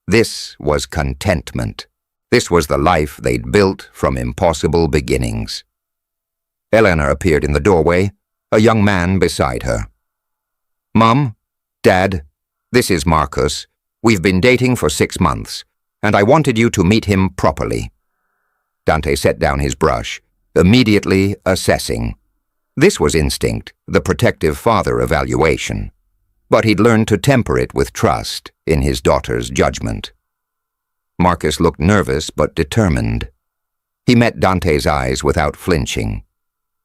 This was contentment. This was the life they'd built from impossible beginnings. Elena appeared in the doorway, a young man beside her. Mom, Dad, this is Marcus. We've been dating for 6 months, and I wanted you to meet him properly. Dante set down his brush, immediately assessing. This was instinct, the protective father evaluation. But he'd learned to temper it with trust in his daughter's judgment. Marcus looked nervous but determined. He met Dante's eyes without flinching.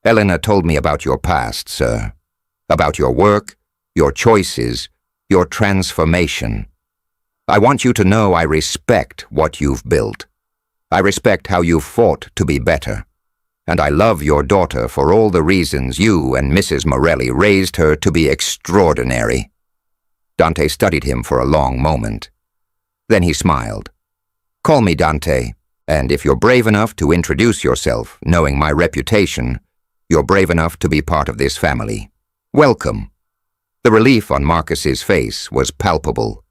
Elena told me about your past, sir. About your work, your choices, your transformation. I want you to know I respect what you've built. I respect how you've fought to be better. And I love your daughter for all the reasons you and Mrs. Morelli raised her to be extraordinary. Dante studied him for a long moment. Then he smiled. Call me Dante, and if you're brave enough to introduce yourself, knowing my reputation, you're brave enough to be part of this family. Welcome. The relief on Marcus's face was palpable.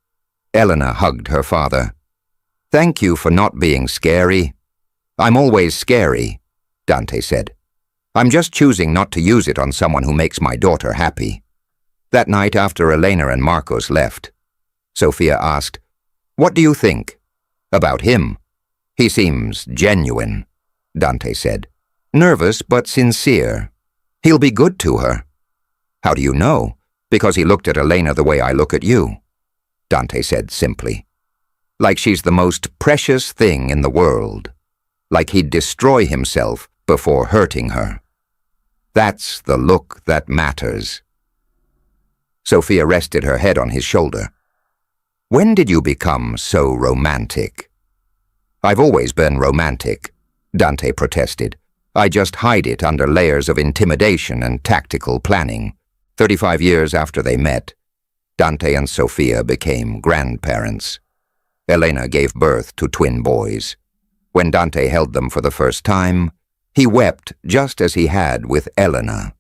Elena hugged her father. Thank you for not being scary. I'm always scary, Dante said. I'm just choosing not to use it on someone who makes my daughter happy. That night after Elena and Marcos left, Sophia asked, What do you think? About him. He seems genuine, Dante said. Nervous but sincere. He'll be good to her. How do you know? Because he looked at Elena the way I look at you, Dante said simply. Like she's the most precious thing in the world. Like he'd destroy himself before hurting her. That's the look that matters. Sophia rested her head on his shoulder. When did you become so romantic? "I've always been romantic," Dante protested. "I just hide it under layers of intimidation and tactical planning." 35 years after they met, Dante and Sofia became grandparents. Elena gave birth to twin boys. When Dante held them for the first time, he wept just as he had with Elena.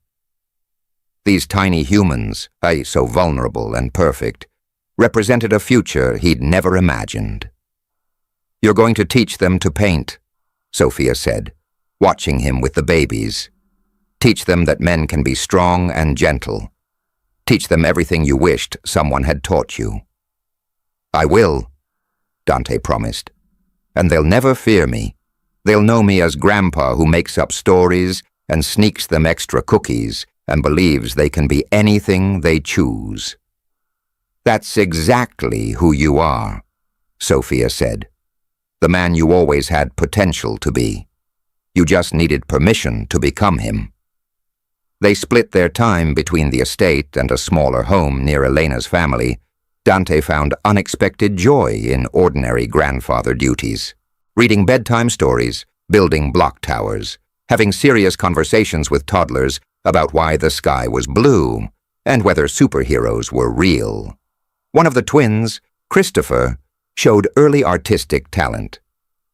These tiny humans, so vulnerable and perfect, represented a future he'd never imagined. "You're going to teach them to paint," Sofia said, watching him with the babies. "Teach them that men can be strong and gentle. Teach them everything you wished someone had taught you." "I will," Dante promised. "And they'll never fear me. They'll know me as Grandpa who makes up stories and sneaks them extra cookies and believes they can be anything they choose." "That's exactly who you are," Sofia said. "The man you always had potential to be. You just needed permission to become him." They split their time between the estate and a smaller home near Elena's family. Dante found unexpected joy in ordinary grandfather duties. Reading bedtime stories, building block towers, having serious conversations with toddlers about why the sky was blue and whether superheroes were real. One of the twins, Christopher, showed early artistic talent.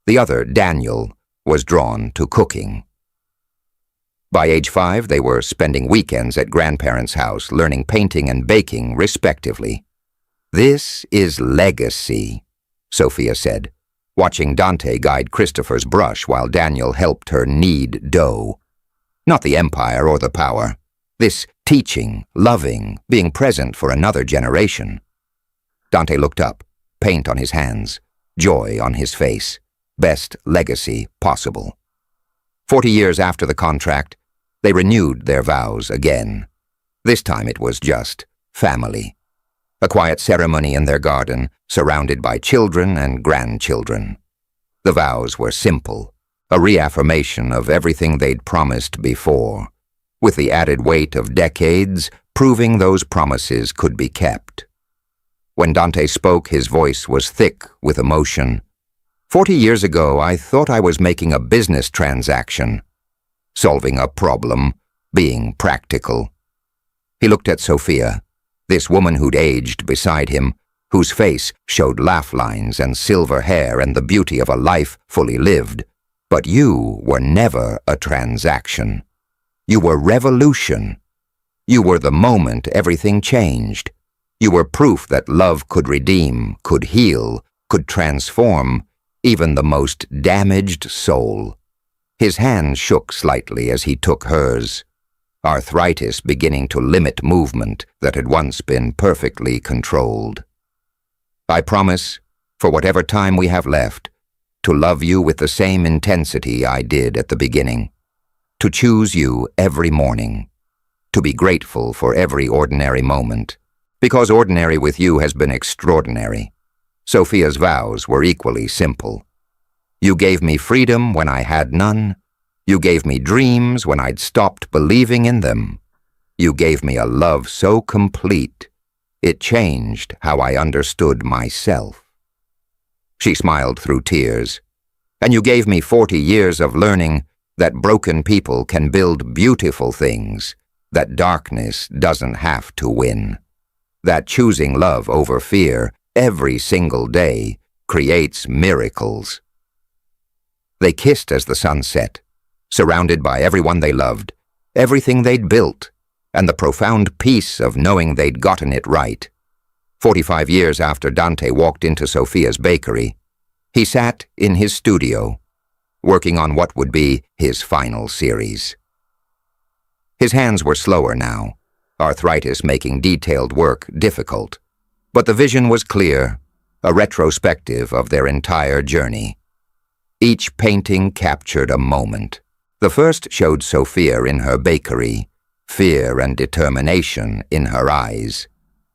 The other, Daniel, was drawn to cooking. By age 5, they were spending weekends at grandparents' house, learning painting and baking, respectively. "This is legacy," Sofia said, watching Dante guide Christopher's brush while Daniel helped her knead dough. "Not the empire or the power. This teaching, loving, being present for another generation." Dante looked up, paint on his hands, joy on his face. Best legacy possible. 40 years after the contract, they renewed their vows again. This time it was just family. A quiet ceremony in their garden, surrounded by children and grandchildren. The vows were simple, a reaffirmation of everything they'd promised before, with the added weight of decades proving those promises could be kept. When Dante spoke, his voice was thick with emotion. 40 years ago, I thought I was making a business transaction, solving a problem, being practical." He looked at Sofia, this woman who'd aged beside him, whose face showed laugh lines and silver hair and the beauty of a life fully lived. "But you were never a transaction. You were revolution. You were the moment everything changed. You were proof that love could redeem, could heal, could transform even the most damaged soul." His hand shook slightly as he took hers, arthritis beginning to limit movement that had once been perfectly controlled. "I promise, for whatever time we have left, to love you with the same intensity I did at the beginning, to choose you every morning, to be grateful for every ordinary moment, because ordinary with you has been extraordinary." Sofia's vows were equally simple. "You gave me freedom when I had none. You gave me dreams when I'd stopped believing in them. You gave me a love so complete, it changed how I understood myself." She smiled through tears. "And you gave me 40 years of learning that broken people can build beautiful things, that darkness doesn't have to win, that choosing love over fear every single day creates miracles." They kissed as the sun set, surrounded by everyone they loved, everything they'd built, and the profound peace of knowing they'd gotten it right. 45 years after Dante walked into Sofia's bakery, he sat in his studio, working on what would be his final series. His hands were slower now, arthritis making detailed work difficult. But the vision was clear, a retrospective of their entire journey. Each painting captured a moment. The first showed Sofia in her bakery, fear and determination in her eyes.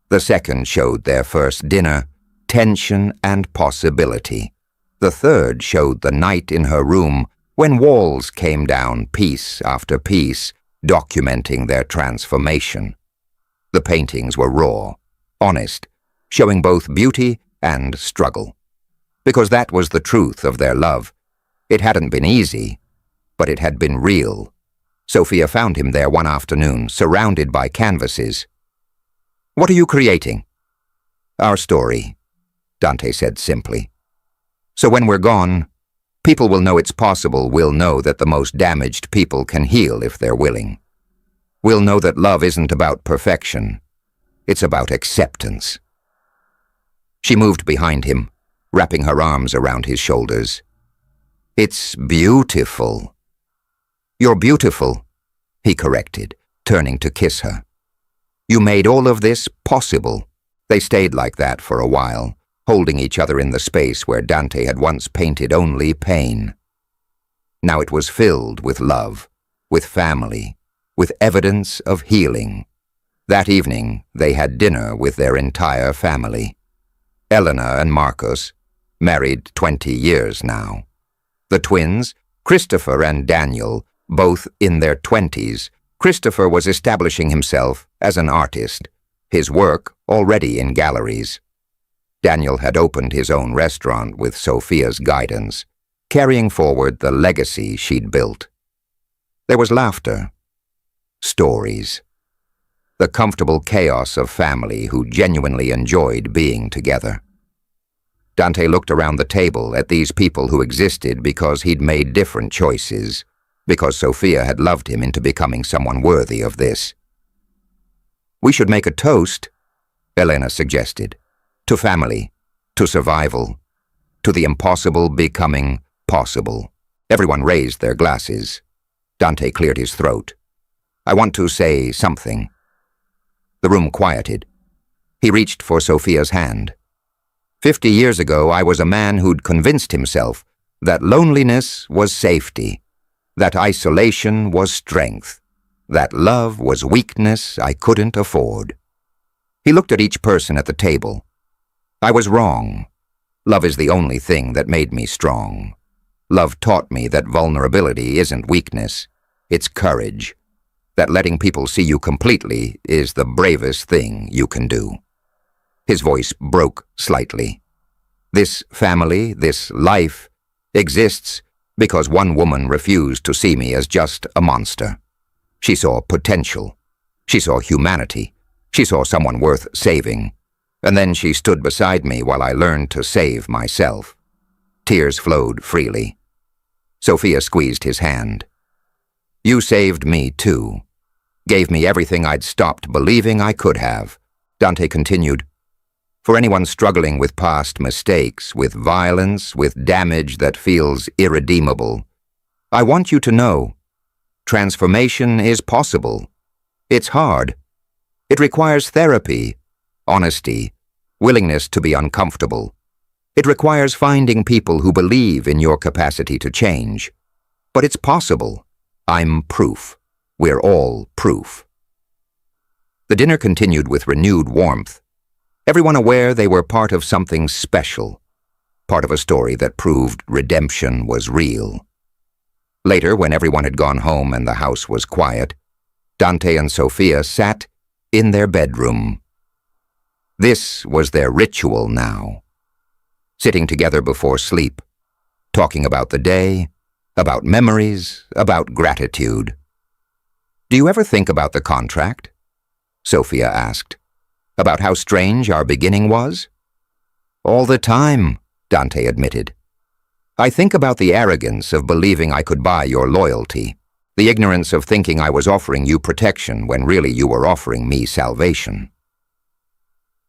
The second showed their first dinner, tension and possibility. The third showed the night in her room when walls came down piece after piece, documenting their transformation. The paintings were raw, honest, showing both beauty and struggle. because that was the truth of their love. It hadn't been easy, but it had been real. Sofia found him there one afternoon, surrounded by canvases. "What are you creating?" "Our story," Dante said simply. "So when we're gone, people will know it's possible. We'll know that the most damaged people can heal if they're willing. We'll know that love isn't about perfection. It's about acceptance." She moved behind him, wrapping her arms around his shoulders. "It's beautiful." "You're beautiful," he corrected, turning to kiss her. "You made all of this possible." They stayed like that for a while, holding each other in the space where Dante had once painted only pain. Now it was filled with love, with family, with evidence of healing. That evening, they had dinner with their entire family. Elena and Marcos, married 20 years now. The twins, Christopher and Daniel, both in their 20s. Christopher was establishing himself as an artist, his work already in galleries. Daniel had opened his own restaurant with Sofia's guidance, carrying forward the legacy she'd built. There was laughter, stories, the comfortable chaos of family who genuinely enjoyed being together. Dante looked around the table at these people who existed because he'd made different choices, because Sofia had loved him into becoming someone worthy of this. "We should make a toast," Elena suggested, "to family, to survival, to the impossible becoming possible." Everyone raised their glasses. Dante cleared his throat. "I want to say something." The room quieted. He reached for Sofia's hand. 50 years ago, I was a man who'd convinced himself that loneliness was safety, that isolation was strength, that love was weakness I couldn't afford. He looked at each person at the table. I was wrong. Love is the only thing that made me strong. Love taught me that vulnerability isn't weakness, it's courage, that letting people see you completely is the bravest thing you can do. His voice broke slightly. This family, this life, exists because one woman refused to see me as just a monster. She saw potential. She saw humanity. She saw someone worth saving. And then she stood beside me while I learned to save myself. Tears flowed freely. Sofia squeezed his hand. "You saved me too. Gave me everything I'd stopped believing I could have." Dante continued, "For anyone struggling with past mistakes, with violence, with damage that feels irredeemable, I want you to know, transformation is possible. It's hard. It requires therapy, honesty, willingness to be uncomfortable. It requires finding people who believe in your capacity to change. But it's possible. I'm proof. We're all proof." The dinner continued with renewed warmth. Everyone aware they were part of something special, part of a story that proved redemption was real. Later, when everyone had gone home and the house was quiet, Dante and Sofia sat in their bedroom. This was their ritual now. Sitting together before sleep, talking about the day, about memories, about gratitude. "Do you ever think about the contract?" Sofia asked. "About how strange our beginning was?" "All the time," Dante admitted. "I think about the arrogance of believing I could buy your loyalty, the ignorance of thinking I was offering you protection when really you were offering me salvation."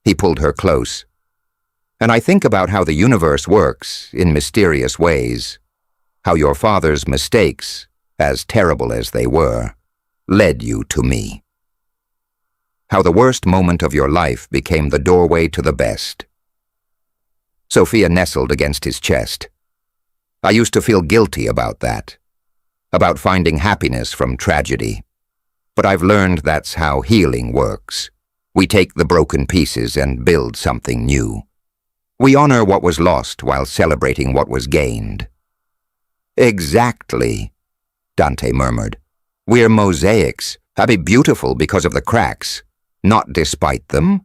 He pulled her close. "And I think about how the universe works in mysterious ways, how your father's mistakes, as terrible as they were, led you to me. How the worst moment of your life became the doorway to the best." Sofia nestled against his chest. "I used to feel guilty about that, about finding happiness from tragedy. But I've learned that's how healing works. We take the broken pieces and build something new. We honor what was lost while celebrating what was gained." "Exactly," Dante murmured. "We're mosaics. I'd be beautiful because of the cracks, not despite them.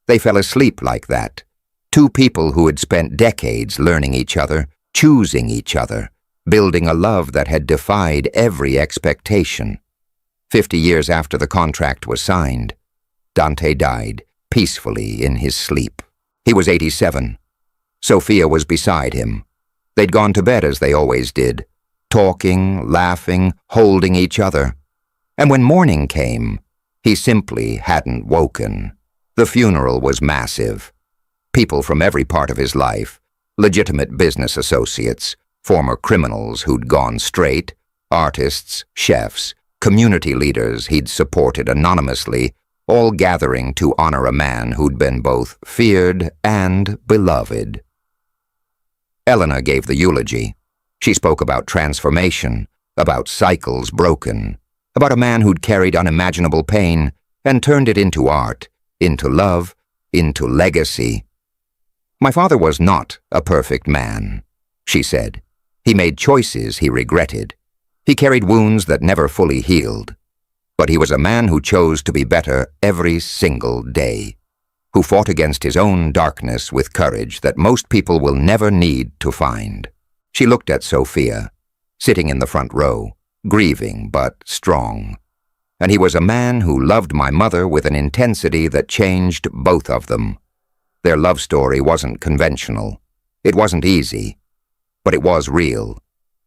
They fell asleep like that. Two people who had spent decades learning each other, choosing each other, building a love that had defied every expectation. 50 years after the contract was signed, Dante died peacefully in his sleep. He was 87. Sophia was beside him. They'd gone to bed as they always did, talking, laughing, holding each other. And when morning came, he simply hadn't woken. The funeral was massive. People from every part of his life, legitimate business associates, former criminals who'd gone straight, artists, chefs, community leaders he'd supported anonymously, all gathering to honor a man who'd been both feared and beloved. Elena gave the eulogy. She spoke about transformation, about cycles broken, about a man who'd carried unimaginable pain and turned it into art, into love, into legacy. "My father was not a perfect man," she said. "He made choices he regretted. He carried wounds that never fully healed. But he was a man who chose to be better every single day, who fought against his own darkness with courage that most people will never need to find." She looked at Sophia, sitting in the front row, grieving but strong. "And he was a man who loved my mother with an intensity that changed both of them. Their love story wasn't conventional. It wasn't easy, but it was real.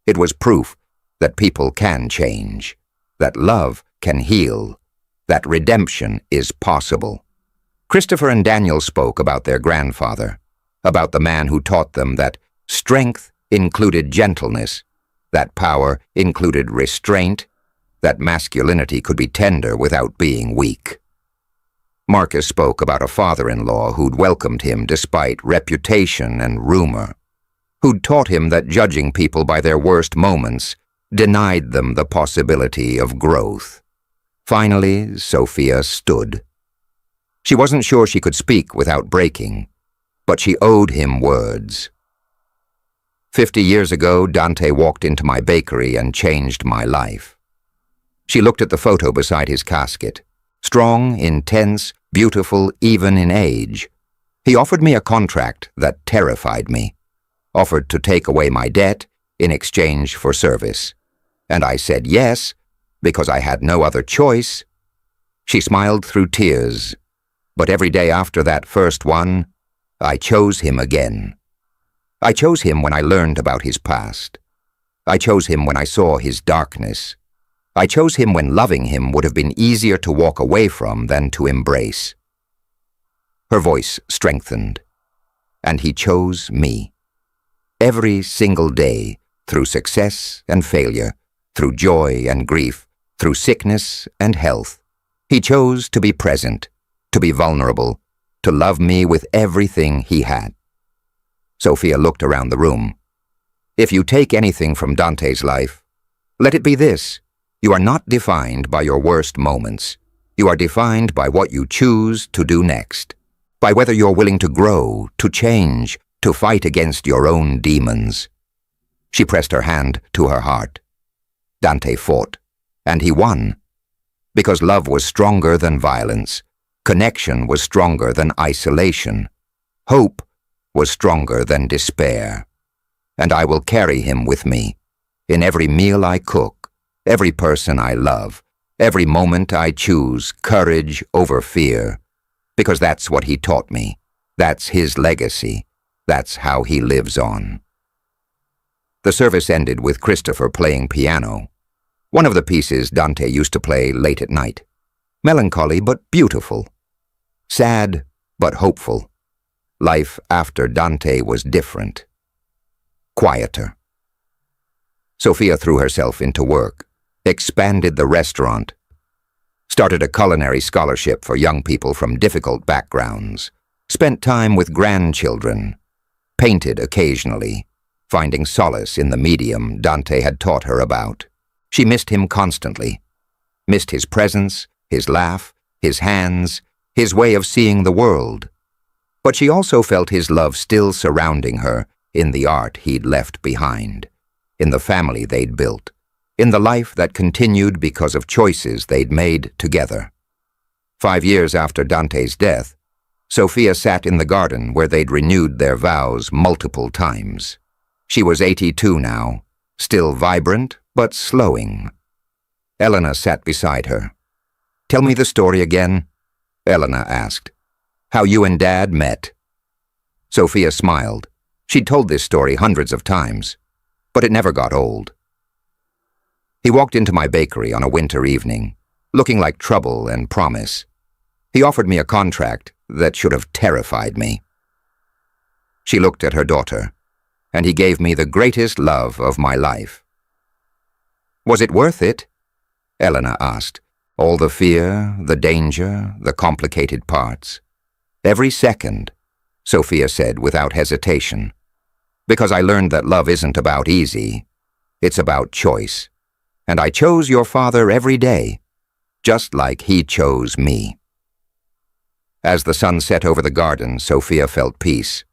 It was proof that people can change, that love can heal, that redemption is possible." Christopher and Daniel spoke about their grandfather, about the man who taught them that strength included gentleness, that power included restraint, that masculinity could be tender without being weak. Marcus spoke about a father-in-law who'd welcomed him despite reputation and rumor, who'd taught him that judging people by their worst moments denied them the possibility of growth. Finally, Sophia stood. She wasn't sure she could speak without breaking, but she owed him words. 50 years ago, Dante walked into my bakery and changed my life. She looked at the photo beside his casket. Strong, intense, beautiful, even in age. He offered me a contract that terrified me, offered to take away my debt in exchange for service. And I said yes, because I had no other choice. She smiled through tears, but every day after that first one, I chose him again. I chose him when I learned about his past. I chose him when I saw his darkness. I chose him when loving him would have been easier to walk away from than to embrace. Her voice strengthened, and he chose me. Every single day, through success and failure, through joy and grief, through sickness and health, he chose to be present, to be vulnerable, to love me with everything he had. Sophia looked around the room. If you take anything from Dante's life, let it be this: you are not defined by your worst moments. You are defined by what you choose to do next, by whether you're willing to grow, to change, to fight against your own demons. She pressed her hand to her heart. Dante fought, and he won, because love was stronger than violence, connection was stronger than isolation, hope was stronger than despair. And I will carry him with me, in every meal I cook, every person I love, every moment I choose courage over fear, because that's what he taught me. That's his legacy. That's how he lives on. The service ended with Christopher playing piano, one of the pieces Dante used to play late at night. Melancholy but beautiful. Sad but hopeful. Life after Dante was different. Quieter. Sophia threw herself into work, expanded the restaurant, started a culinary scholarship for young people from difficult backgrounds, spent time with grandchildren, painted occasionally, finding solace in the medium Dante had taught her about. She missed him constantly, missed his presence, his laugh, his hands, his way of seeing the world. But she also felt his love still surrounding her in the art he'd left behind, in the family they'd built, in the life that continued because of choices they'd made together. 5 years after Dante's death, Sophia sat in the garden where they'd renewed their vows multiple times. She was 82 now, still vibrant but slowing. Elena sat beside her. "Tell me the story again," Elena asked. "How you and Dad met." Sophia smiled. She'd told this story hundreds of times, but it never got old. "He walked into my bakery on a winter evening, looking like trouble and promise. He offered me a contract that should have terrified me." She looked at her daughter, "And he gave me the greatest love of my life." "Was it worth it?" Elena asked. "All the fear, the danger, the complicated parts." "Every second," Sophia said without hesitation. "Because I learned that love isn't about easy. It's about choice. And I chose your father every day, just like he chose me." As the sun set over the garden, Sophia felt peace.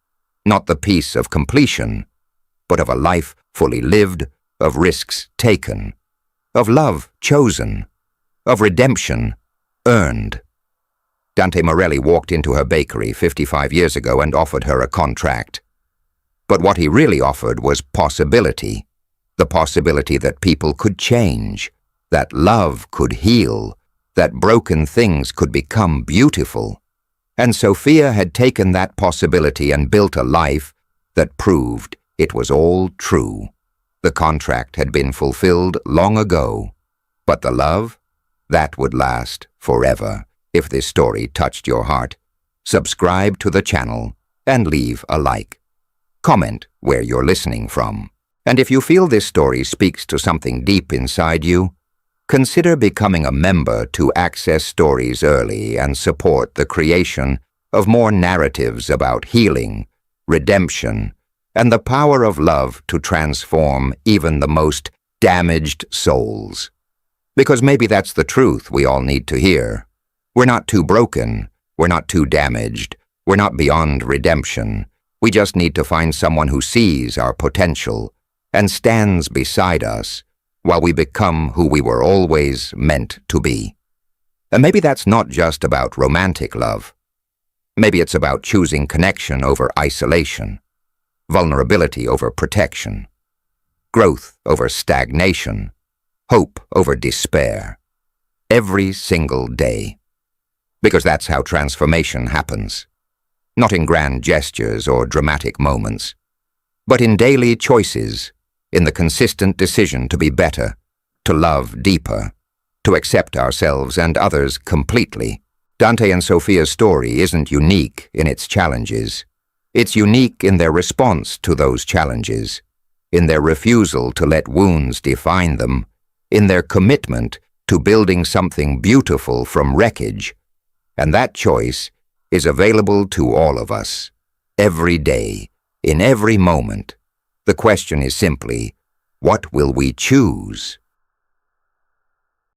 Not the peace of completion, but of a life fully lived, of risks taken, of love chosen, of redemption earned. Dante Morelli walked into her bakery 55 years ago and offered her a contract. But what he really offered was possibility, the possibility that people could change, that love could heal, that broken things could become beautiful. And Sophia had taken that possibility and built a life that proved it was all true. The contract had been fulfilled long ago, but the love, that would last forever. If this story touched your heart, subscribe to the channel and leave a like. Comment where you're listening from. And if you feel this story speaks to something deep inside you, consider becoming a member to access stories early and support the creation of more narratives about healing, redemption, and the power of love to transform even the most damaged souls. Because maybe that's the truth we all need to hear. We're not too broken, we're not too damaged, we're not beyond redemption. We just need to find someone who sees our potential and stands beside us while we become who we were always meant to be. And maybe that's not just about romantic love. Maybe it's about choosing connection over isolation, vulnerability over protection, growth over stagnation, hope over despair, every single day. Because that's how transformation happens. Not in grand gestures or dramatic moments, but in daily choices, in the consistent decision to be better, to love deeper, to accept ourselves and others completely. Dante and Sophia's story isn't unique in its challenges. It's unique in their response to those challenges, in their refusal to let wounds define them, in their commitment to building something beautiful from wreckage. And that choice is available to all of us, every day, in every moment. The question is simply, what will we choose?